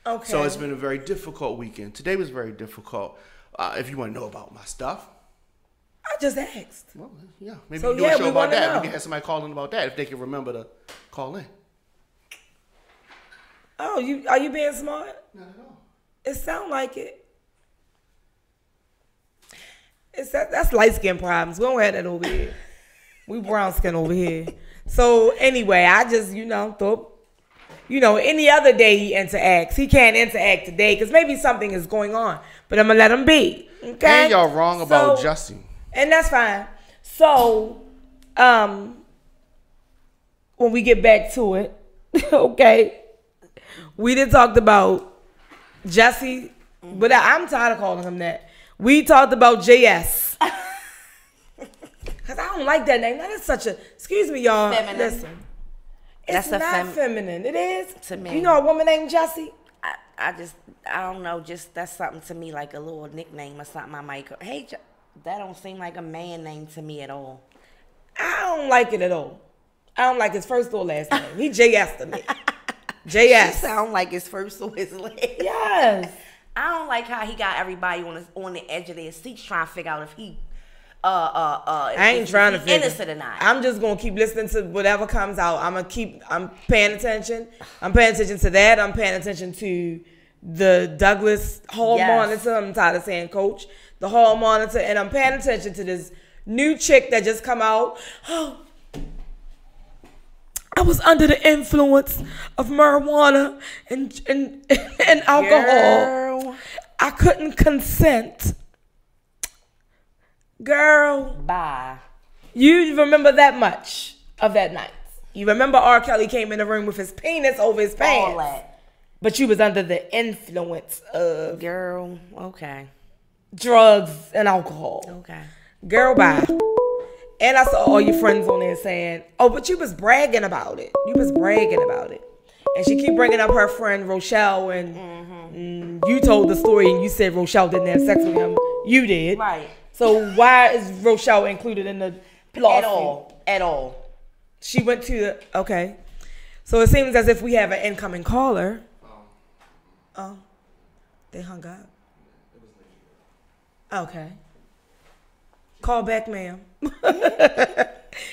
Okay.
So it's been a very difficult weekend. Today was very difficult. If you want to know about my stuff.
I just asked.
Well, yeah. Maybe
So,
we can do a show
we
about
wanna
that.
know.
We can have somebody call in about that if they can remember to call in.
Oh, are you being smart?
Not at all.
It sound like it. That's light skin problems. We don't have that over here. We brown skin over here. So anyway, I just thought, any other day he interacts. He can't interact today because maybe something is going on. But I'm gonna let him be. Okay.
And y'all wrong about Justin.
And that's fine. So, when we get back to it, okay, we did talked about Jesse, but I'm tired of calling him that. We talked about JS. Because I don't like that name. That is such a, excuse me, y'all.
Feminine.
Listen. It's not feminine. It is.
To me.
You know a woman named Jessie?
I don't know. Just that's something to me, like a little nickname or something. I might go, hey, that don't seem like a man name to me at all.
I don't like it at all. I don't like his first or last name. He JS to me. JS.
She sound like his first or his last.
Yes.
I don't like how he got everybody on the edge of their seats trying to figure out if he I
ain't trying to figure
innocent or not.
I'm just gonna keep listening to whatever comes out. I'm paying attention. I'm paying attention to that. I'm paying attention to the Douglas Hall Monitor. I'm tired of saying coach. The Hall Monitor, and I'm paying attention to this new chick that just come out. Oh, I was under the influence of marijuana and alcohol.
Girl.
I couldn't consent. Girl.
Bye.
You remember that much of that night. You remember R. Kelly came in the room with his penis over his pants.
All that.
But you was under the influence of
Girl, okay.
drugs and alcohol.
Okay.
Girl, bye. And I saw all your friends on there saying, oh, but you was bragging about it. You was bragging about it. And she keep bringing up her friend Rochelle, and you told the story and you said Rochelle didn't have sex with him. You did.
Right.
So why is Rochelle included in the lawsuit?
At all.
She went to the, okay. So it seems as if we have an incoming caller. Oh, they hung up. Okay. Call back, ma'am.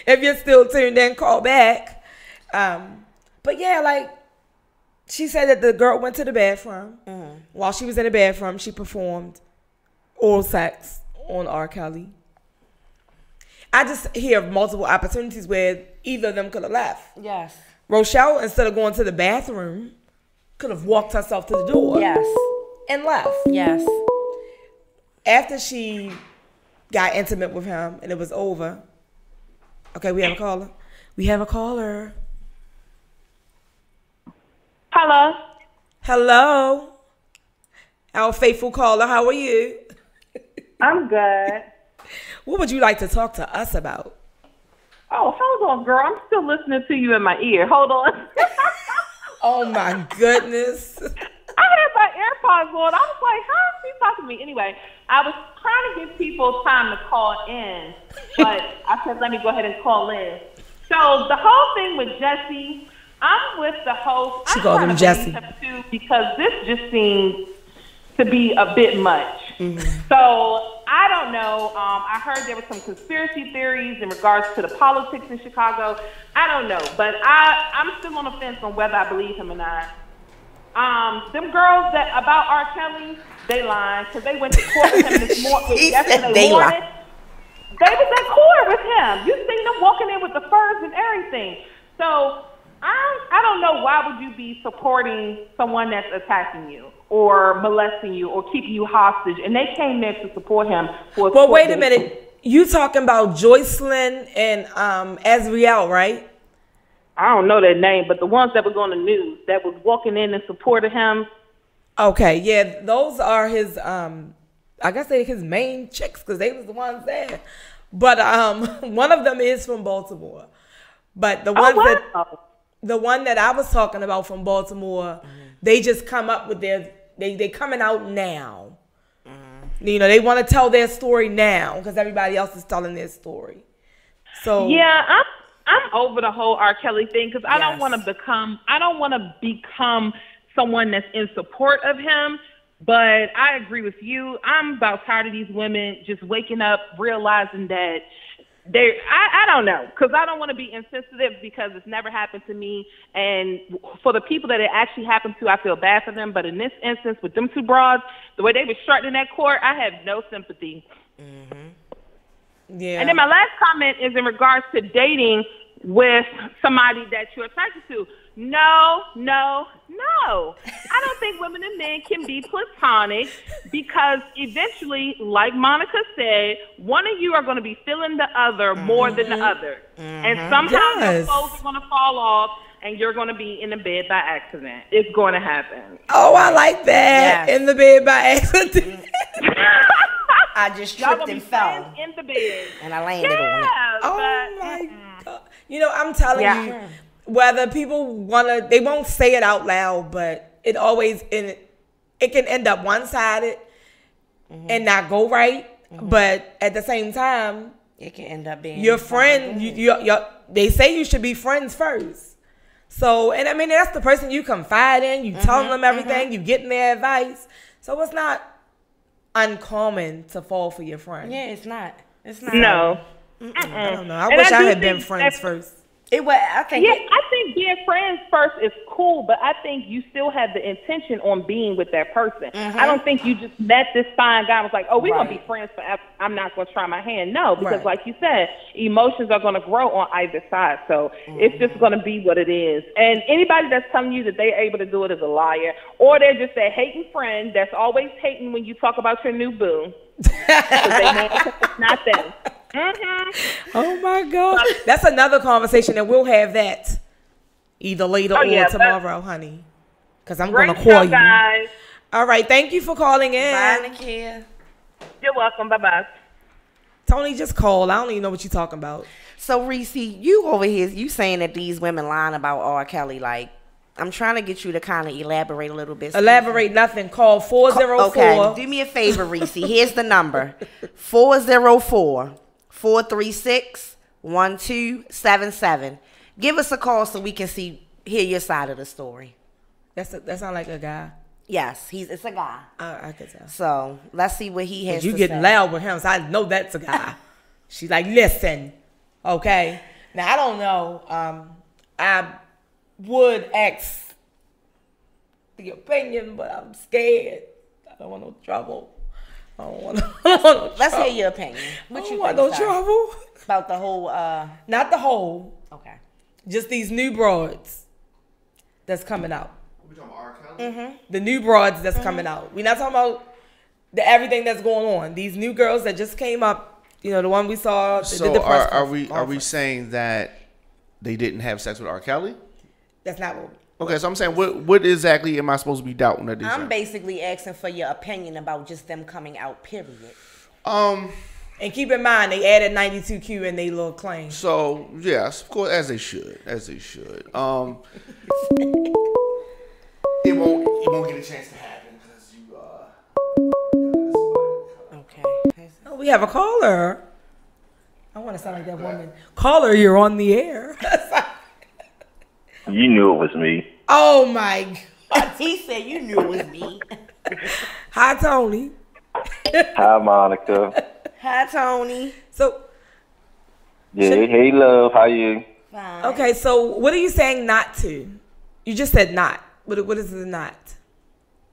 If you're still tuned in, call back. But yeah, like, she said that the girl went to the bathroom. While she was in the bathroom, she performed oral sex on R. Kelly. I just hear of multiple opportunities where either of them could have left.
Yes.
Rochelle, instead of going to the bathroom, could have walked herself to the door.
Yes.
And left.
Yes.
After she got intimate with him and it was over. Okay, we have a caller. We have a caller.
Hello.
Hello. Our faithful caller, how are you?
I'm good.
What would you like to talk to us about?
Oh, hold on, girl. I'm still listening to you in my ear. Hold on.
Oh my goodness.
I had my AirPods on. I was like, how is she talking to me? Anyway, I was trying to give people time to call in, but I said, let me go ahead and call in. So the whole thing with Jesse, I'm with the host.
She called him Jesse.
Too, because this just seems to be a bit much. So I don't know. I heard there were some conspiracy theories in regards to the politics in Chicago. I don't know, but I'm still on the fence on whether I believe him or not.
Them girls that about R. Kelly, they lying because they went to court with him this morning. Yesterday morning. They was at court with him. You seen them walking in with the furs and everything. So I don't know why would you be supporting someone that's attacking you or molesting you or keeping you hostage, and they came there to support him for.
Well, wait a minute. You talking about Joycelyn and Azriel, right?
I don't know their name, but the ones that was on the news that was walking in and supported him.
Okay, yeah, those are his. I guess they're his main chicks because they was the ones there. But one of them is from Baltimore. But the ones the one that I was talking about from Baltimore, they just come up with they coming out now. You know, they want to tell their story now because everybody else is telling their story. So
yeah, I'm over the whole R. Kelly thing because I don't want to become someone that's in support of him. But I agree with you. I'm about tired of these women just waking up realizing that I don't know, because I don't want to be insensitive because it's never happened to me. And for the people that it actually happened to, I feel bad for them. But in this instance, with them two broads, the way they were strutting in that court, I have no sympathy.
Yeah.
And then my last comment is in regards to dating with somebody that you're attracted to. No. I don't think women and men can be platonic because eventually, like Monica said, one of you are going to be feeling the other more than the other. And somehow your clothes are going to fall off and you're going to be in the bed by accident. It's going to happen.
Oh, I like that. Yes. In the bed by accident.
I just tripped and fell.
In the bed.
And I landed on it.
Oh, my God. You know, I'm telling you. Whether people they won't say it out loud, but it can end up one-sided and not go right. But at the same time,
it can end up being
your friend. They say you should be friends first. So, and I mean that's the person you confide in. You telling them everything. You getting their advice. So it's not uncommon to fall for your friend.
Yeah, it's not. It's not.
No.
I don't know. I wish I had been friends first.
I think being friends first is cool, but I think you still have the intention on being with that person. I don't think you just met this fine guy and was like, oh, we're going to be friends forever. I'm not going to try my hand. No, because like you said, emotions are going to grow on either side. So it's just going to be what it is. And anybody that's telling you that they're able to do it is a liar, or they're just a hating friend that's always hating when you talk about your new boo. It's not them.
Oh my God, that's another conversation, and we'll have that either later or tomorrow, honey. Because I'm gonna call you.
Guys.
All right, thank you for calling in.
Bye, Nakia.
You're welcome. Bye.
Tony, just call. I don't even know what you're talking about.
So Reese, you over here, you saying that these women lying about R. Kelly? Like, I'm trying to get you to kind of elaborate a little bit.
Elaborate nothing. Call 404.
Okay, do me a favor, Reese. Here's the number: 404-436-1277. Give us a call so we can hear your side of the story.
That sounds like a guy.
Yes, it's a guy.
I can tell.
So let's see what he has to say.
You getting loud with him, so I know that's a guy. She's like, listen, okay. Now I don't know. I would ask the opinion, but I'm scared. I don't want no trouble. I don't want no trouble.
Let's hear your opinion. What you
want no trouble
about the whole?
Not the whole.
Okay.
Just these new broads that's coming out.
We talking about R. Kelly?
The new broads that's coming out. We're not talking about everything that's going on. These new girls that just came up. You know, the one we saw.
So are we saying that they didn't have sex with R. Kelly?
That's not what.
Okay, so I'm saying, what exactly am I supposed to be doubting that these
I'm
are?
basically asking for your opinion about just them coming out, period.
And keep in mind, they added 92Q in their little claim.
So, yes, of course, as they should. It won't get a chance to happen because
Okay.
Oh, we have a caller. I want to sound like that woman. Caller, you're on the air.
You knew it was me.
Oh my God.
He said you knew it was me.
Hi, Tony.
Hi, Monica.
Hi, Tony.
So.
Yeah, hey, love. How you?
Fine.
Okay, so what are you saying not to? You just said not. What is it not?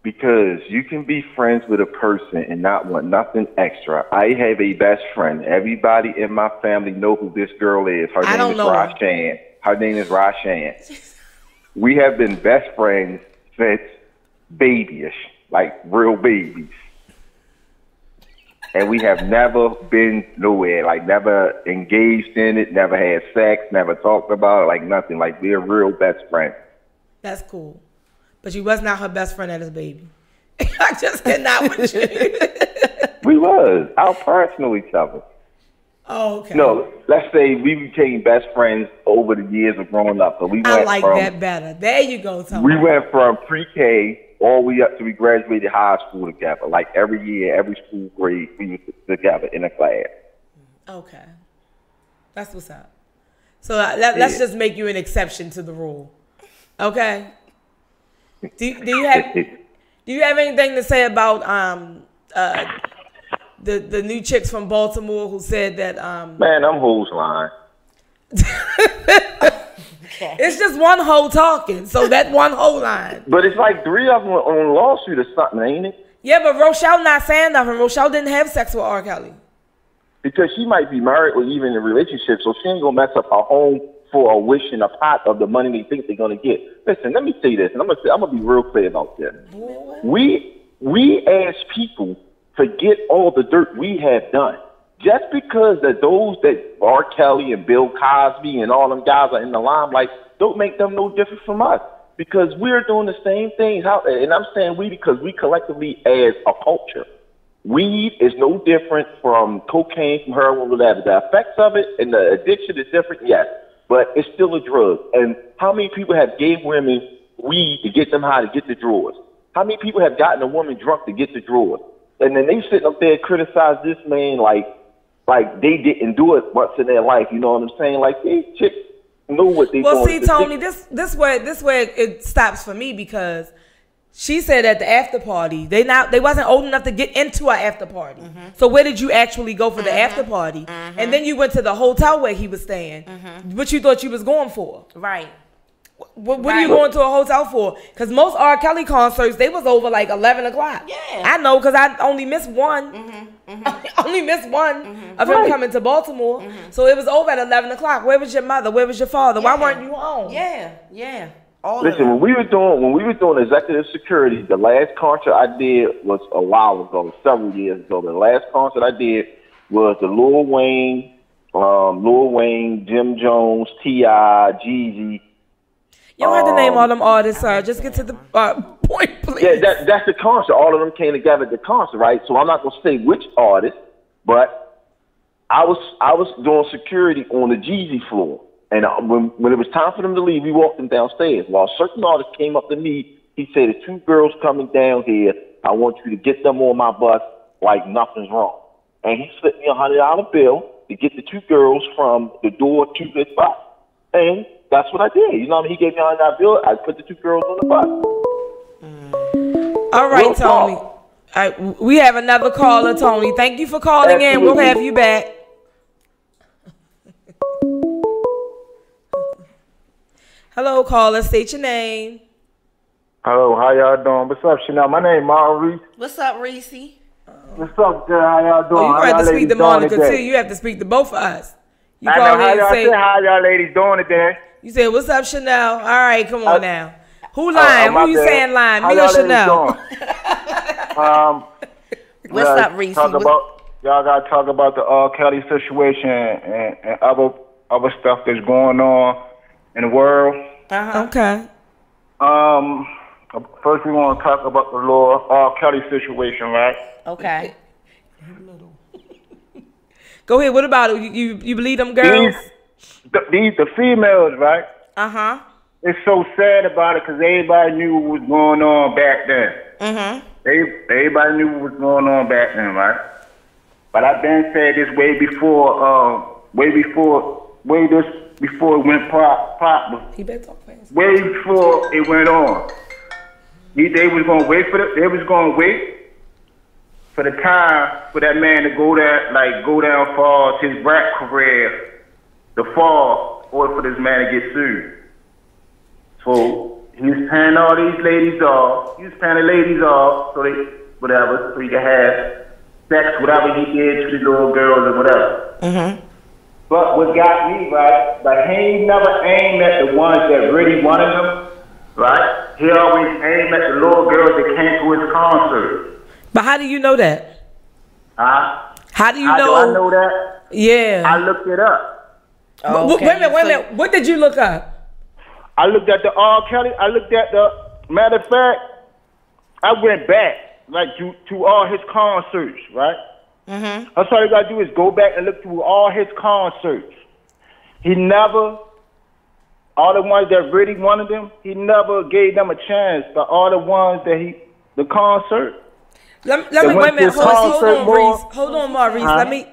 Because you can be friends with a person and not want nothing extra. I have a best friend. Everybody in my family know who this girl is. Her name is Rashan. Her name is Rashan. We have been best friends since babyish, like real babies. And we have never been nowhere, like never engaged in it, never had sex, never talked about it, like nothing. Like we're real best friends.
That's cool. But you was not her best friend at his baby. I just cannot with you.
We was. Our personal each other.
Oh, okay.
No, let's say we became best friends over the years of growing up. So we went
I like that better. There you go, Tony.
We went from pre-K all the way up to we graduated high school together. Like every year, every school grade, we were together in a class.
Okay. That's what's up. So let's just make you an exception to the rule. Okay? Do you have anything to say about the new chicks from Baltimore who said that
man, I'm hoes lying.
Okay. It's just one hoe talking, so that one hoe line.
But it's like 3 of them on lawsuit or something, ain't it?
Yeah, but Rochelle not saying nothing. Rochelle didn't have sex with R. Kelly.
Because she might be married or even in a relationship, so she ain't gonna mess up her home for a wish and a pot of the money they think they're gonna get. Listen, let me say this, and I'm gonna be real clear about this. We as people forget all the dirt we have done. Just because that those that R. Kelly and Bill Cosby and all them guys are in the limelight don't make them no different from us. Because we're doing the same things. And I'm saying we because we collectively as a culture. Weed is no different from cocaine, from heroin, whatever. The effects of it and the addiction is different, yes. But it's still a drug. And how many people have gave women weed to get them high to get the drawers? How many people have gotten a woman drunk to get the drawers? And then they sitting up there and criticize this man like they didn't do it once in their life. You know what I'm saying? Like these chicks know what they doing.
Well, see, Tony, this where it stops for me because she said at the after party they wasn't old enough to get into an after party. Mm-hmm. So where did you actually go for the after party? Mm-hmm. And then you went to the hotel where he was staying. Mm-hmm. What you thought you was going for?
Right.
What are you going to a hotel for? Because most R. Kelly concerts, they was over like 11 o'clock. Yeah. I know because I only missed one. Mm-hmm. Mm-hmm. only missed one of him coming to Baltimore. Mm-hmm. So it was over at 11 o'clock. Where was your mother? Where was your father? Why weren't you home?
Yeah.
Listen, when we were doing executive security, the last concert I did was a while ago, several years ago. The last concert I did was the Lil Wayne, Jim Jones, T.I., Jeezy.
You don't have to name all them artists, sir. Just get to the point, please.
Yeah, that's the concert. All of them came together at the concert, right? So I'm not gonna say which artist, but I was doing security on the Jeezy floor, and when it was time for them to leave, we walked them downstairs. While certain artists came up to me, he said, "There's 2 girls coming down here. I want you to get them on my bus like nothing's wrong." And he slipped me $100 bill to get the 2 girls from the door to the bus, and that's what I did. You know what I mean? He gave me $100 bill. I put the 2 girls on the bus.
All right, Tony. All right, we have another caller, Tony. Thank you for calling in. We'll have you back. Hello, caller. State your name.
Hello, how y'all doing? What's up, Chanel? My name is Maurice.
What's up, Reese?
What's up, girl? How y'all doing?
Oh, you have to speak to Monica, too. You have to speak to both of us. You
I know, how y'all ladies doing today?
You said, what's up, Chanel? All right, come on now. Who lying? Who you saying lying? Me or Chanel?
What's up, Reese?
Y'all got to talk about the R. Kelly situation and other stuff that's going on in the world.
Okay.
First, we want to talk about the little R. Kelly situation, right?
Okay.
Go ahead. What about it? You believe them girls?
The females, right?
Uh-huh.
It's so sad about it because everybody knew what was going on back then. Mm-hmm. Everybody knew what was going on back then, right? But I've been saying this way before it went pop.
He better talk fast.
Way before it went on. They was gonna wait for the time for that man to go down for his rap career, to fall, or for this man to get sued. So he was paying all these ladies off. He was paying the ladies off so they whatever, so he could have sex, whatever he did to the little girls or whatever.
Mm-hmm.
But what got me, right, but he ain't never aimed at the ones that really wanted him, right? He always aimed at the little girls that came to his concert.
But how do you know that?
Huh?
How do you
How
know?
do I know that?
Yeah.
I looked it up.
Okay.
Wait a minute. What did you look up?
I looked at the R. Kelly. I looked at the, matter of fact, I went back, like, to all his concerts, right?
Mm-hmm.
That's all you gotta do is go back and look through all his concerts. He never, all the ones that really wanted him, he never gave them a chance. But all the ones that the concert.
Let me wait a minute. Hold on, Maurice. Hold on, Maurice.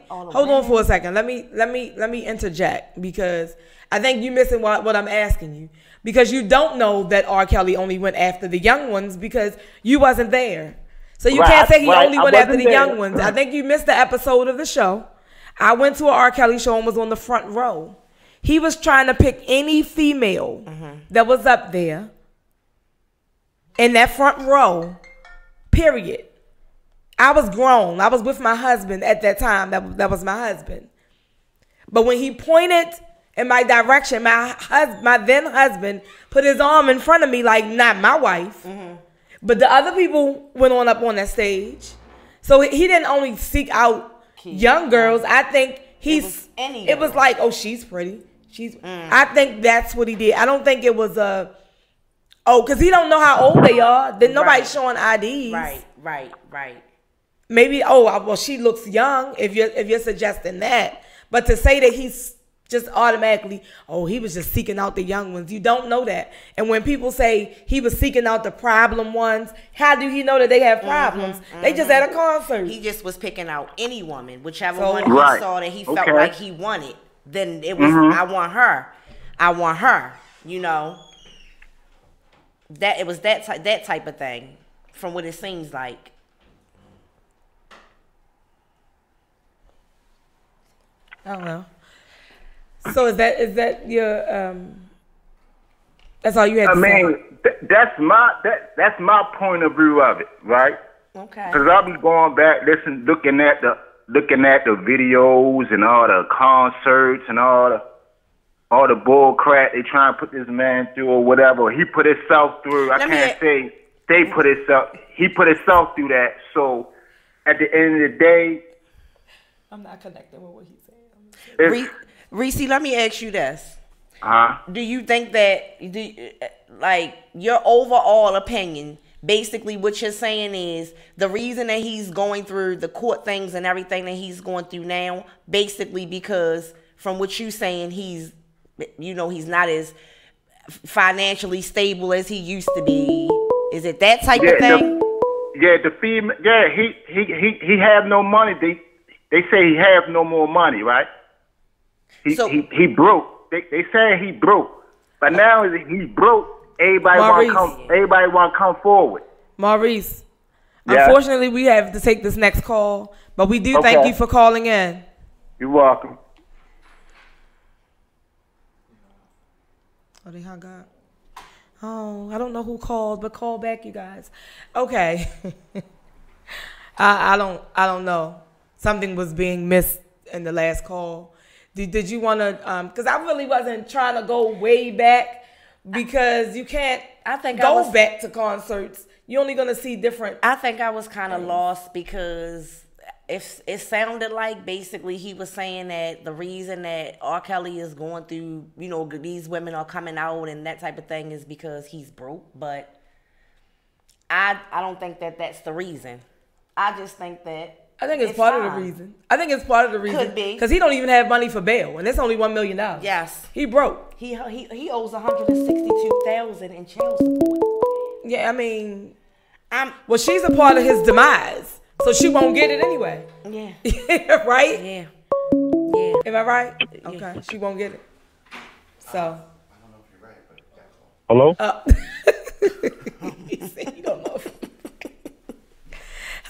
Hold on for a second. Let me interject because I think you're missing what I'm asking you. Because you don't know that R. Kelly only went after the young ones because you wasn't there. So you can't say he only went after the young ones. I think you missed the episode of the show. I went to an R. Kelly show and was on the front row. He was trying to pick any female that was up there in that front row, period. I was grown. I was with my husband at that time. That was my husband. But when he pointed in my direction, my then husband put his arm in front of me like, not my wife. But the other people went on up on that stage. So he didn't only seek out young girls. I think it was like, oh, she's pretty. I think that's what he did. I don't think it was because he don't know how old they are. Then nobody's showing IDs.
Right.
Maybe, well, she looks young if you're suggesting that. But to say that he's just automatically, he was just seeking out the young ones. You don't know that. And when people say he was seeking out the problem ones, how do he know that they have problems? They just had a concert.
He just was picking out any woman, whichever one he saw that he felt like he wanted. Then it was, I want her. You know, that it was that type of thing, from what it seems like.
I don't know. So is that your that's all you had to say?
That's my point of view of it, right?
Okay.
Because I've been going back, looking at the videos and all the concerts and all the bull crap they trying to put this man through or whatever. He put himself through. I can't say they put himself. He put himself through that. So at the end of the day,
I'm not connecting with what he's saying.
Reese, let me ask you this.
Uh-huh.
Do you think that, your overall opinion, basically what you're saying is the reason that he's going through the court things and everything that he's going through now, basically because from what you're saying, he's not as financially stable as he used to be. Is it that type of thing?
The female. Yeah, he have no money. They say he have no more money, right? He broke. They say he broke, but now he broke. Everybody want to come forward.
Maurice, unfortunately, we have to take this next call, but we do thank you for calling in.
You're welcome.
Oh, they hung up. Oh, I don't know who called, but call back, you guys. Okay. I don't know. Something was being missed in the last call. Did you want to, because I really wasn't trying to go way back because you can't go back to concerts. You're only going to see different.
I think I was kind of lost because it sounded like basically he was saying that the reason that R. Kelly is going through, these women are coming out and that type of thing is because he's broke. But I don't think that that's the reason. I just think that.
I think it's part of the reason.
Could be.
Because he don't even have money for bail, and it's only $1 million.
Yes.
He broke.
He owes $162,000 in child support.
Yeah, I mean, well, she's a part of his demise, so she won't get it anyway.
Yeah.
Right?
Yeah.
Am I right? Okay, she won't get it. So.
I don't know if you're right, but
Hello?
He said you don't know.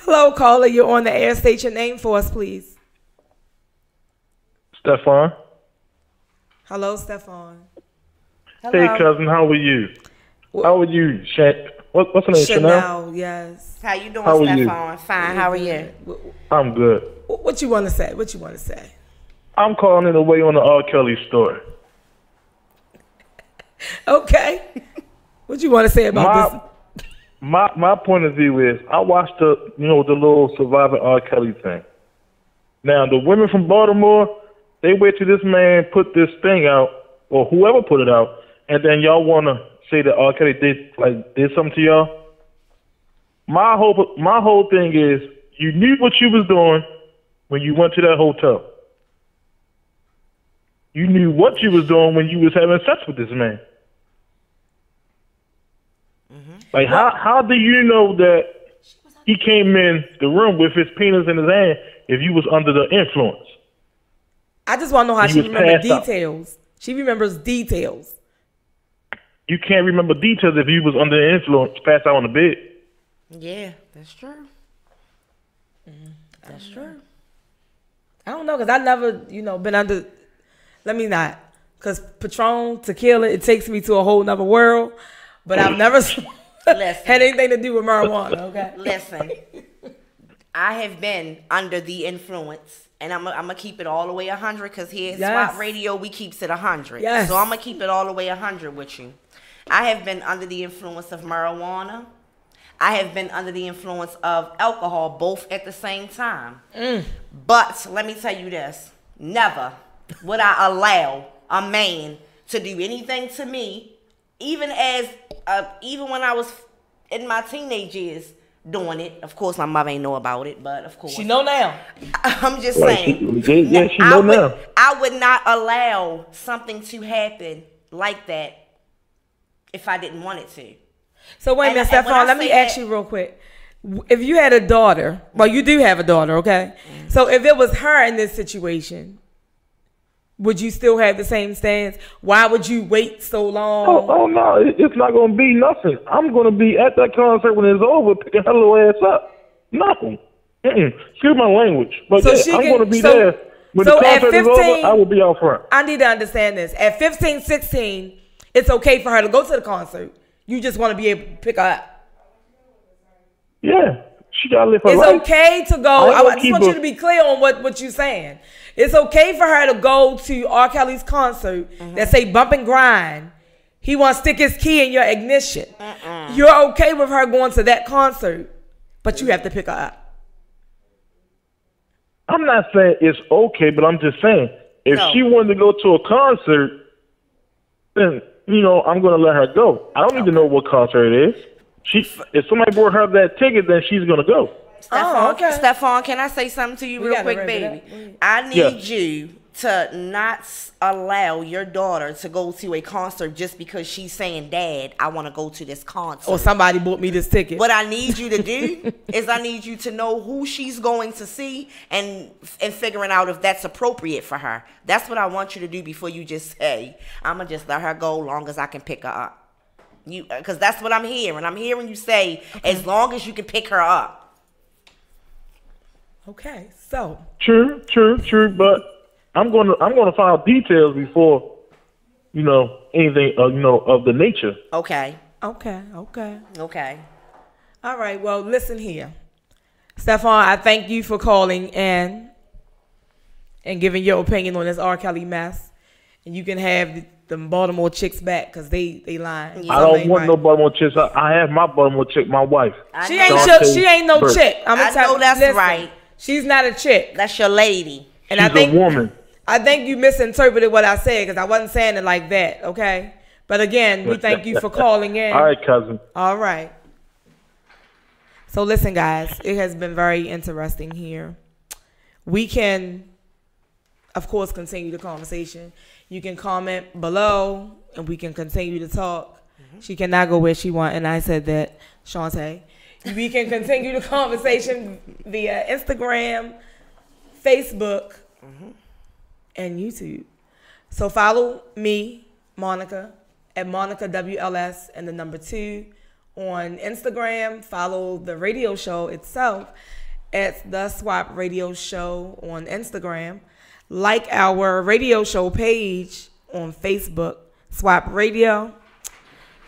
Hello, caller. You're on the air. State your name for us, please.
Stefan.
Hello, Stefan.
Hello. Hey, cousin. How are you? How are you, what's her name? Chanel?
Yes.
How you doing,
Stephon?
Fine. How are you?
I'm good.
What you want to say? What you want to say?
I'm calling it away on the R. Kelly story.
Okay. What you want to say about this?
My point of view is I watched the little Surviving R. Kelly thing. Now the women from Baltimore, they wait till this man put this thing out, or whoever put it out, and then y'all wanna say that R. Kelly did something to y'all. My whole thing is you knew what you was doing when you went to that hotel. You knew what you was doing when you was having sex with this man. Like, how do you know that he came in the room with his penis in his hand if you was under the influence?
I just want to know how she remembers details. She remembers details.
You can't remember details if you was under the influence, passed out on the bed.
Yeah, that's true. That's true.
I don't know, because I never, been under... Let me not. Because Patron, tequila, it takes me to a whole nother world. But I've never had anything to do with marijuana, okay?
Listen, I have been under the influence, and I'm going to keep it all the way 100, because here at S.W.A.P Radio, we keeps it 100.
Yes.
So I'm going to keep it all the way 100 with you. I have been under the influence of marijuana. I have been under the influence of alcohol, both at the same time. But let me tell you this. Never would I allow a man to do anything to me, even when I was in my teenage years doing it. Of course, my mother ain't know about it, but of course.
She know now.
I'm just saying.
She know now.
I would not allow something to happen like that if I didn't want it to.
So wait a minute, Stephon, let me ask you real quick. If you had a daughter, well, you do have a daughter, okay? So if it was her in this situation, would you still have the same stance? Why would you wait so long?
Oh no, it's not going to be nothing. I'm going to be at that concert when it's over, picking her little ass up. Nothing. Excuse my language. But so yeah, I'm going to be there. When the concert is over, I will be out front.
I need to understand this. At 15, 16, it's okay for her to go to the concert. You just want to be able to pick her up.
Yeah, she got to live her life.
It's okay to go. I just want you to be clear on what you're saying. It's okay for her to go to R. Kelly's concert that say bump and grind. He wants to stick his key in your ignition. You're okay with her going to that concert, but you have to pick her up.
I'm not saying it's okay, but I'm just saying if she wanted to go to a concert, then I'm going to let her go. I don't even know what concert it is. If somebody bought her that ticket, then she's going to go.
Stephon, can I say something to you real quick, baby? I need you to not allow your daughter to go to a concert just because she's saying, Dad, I want to go to this concert.
Or somebody bought me this ticket.
What I need you to do is I need you to know who she's going to see and figuring out if that's appropriate for her. That's what I want you to do before you just say, I'm going to just let her go long as I can pick her up. Because that's what I'm hearing. I'm hearing you say, as long as you can pick her up.
Okay, so.
True, but I'm gonna find out details before, anything, of the nature.
Okay.
All right. Well, listen here, Stephon. I thank you for calling in and giving your opinion on this R. Kelly mess, and you can have the Baltimore chicks back because they lying.
I don't want no Baltimore chicks. I have my Baltimore chick, my wife.
She ain't no chick.
I know that's right.
She's not a chick.
That's your lady.
And
she's a woman.
I think you misinterpreted what I said because I wasn't saying it like that, okay? But again, we thank you for calling in.
All right, cousin.
All right. So listen, guys, it has been very interesting here. We can, of course, continue the conversation. You can comment below, and we can continue to talk. She cannot go where she wants, and I said that, Shantae. We can continue the conversation via Instagram, Facebook, and YouTube. So follow me, Monica, at Monica WLS and the number 2 on Instagram. Follow the radio show itself at the S.W.A.P Radio Show on Instagram. Like our radio show page on Facebook, S.W.A.P Radio.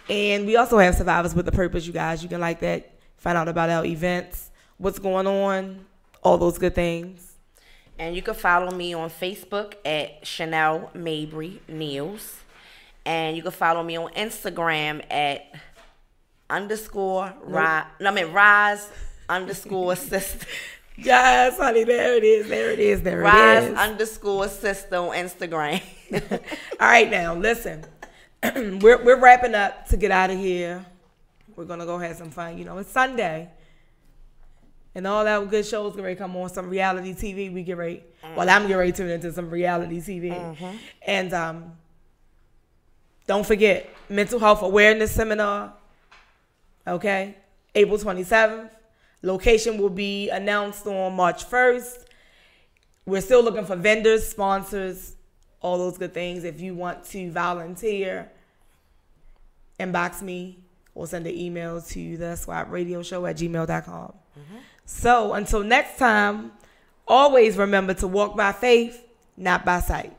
And we also have Survivors with a Purpose, you guys. You can like that, find out about our events, what's going on, all those good things.
And you can follow me on Facebook at Chanel Mabry News. And you can follow me on Instagram at _Rise_Sister.
Yes, honey, there it is.
Rise_Sister on Instagram.
All right, now, listen. We're wrapping up to get out of here. We're going to go have some fun. You know, it's Sunday. And all that good shows get ready to come on. Some reality TV, we get ready. Well, I'm getting ready to tune into some reality TV. And don't forget, Mental Health Awareness Seminar. Okay? April 27th. Location will be announced on March 1st. We're still looking for vendors, sponsors, all those good things. If you want to volunteer, inbox me or send an email to the S.W.A.P radio show at gmail.com. So until next time, always remember to walk by faith, not by sight.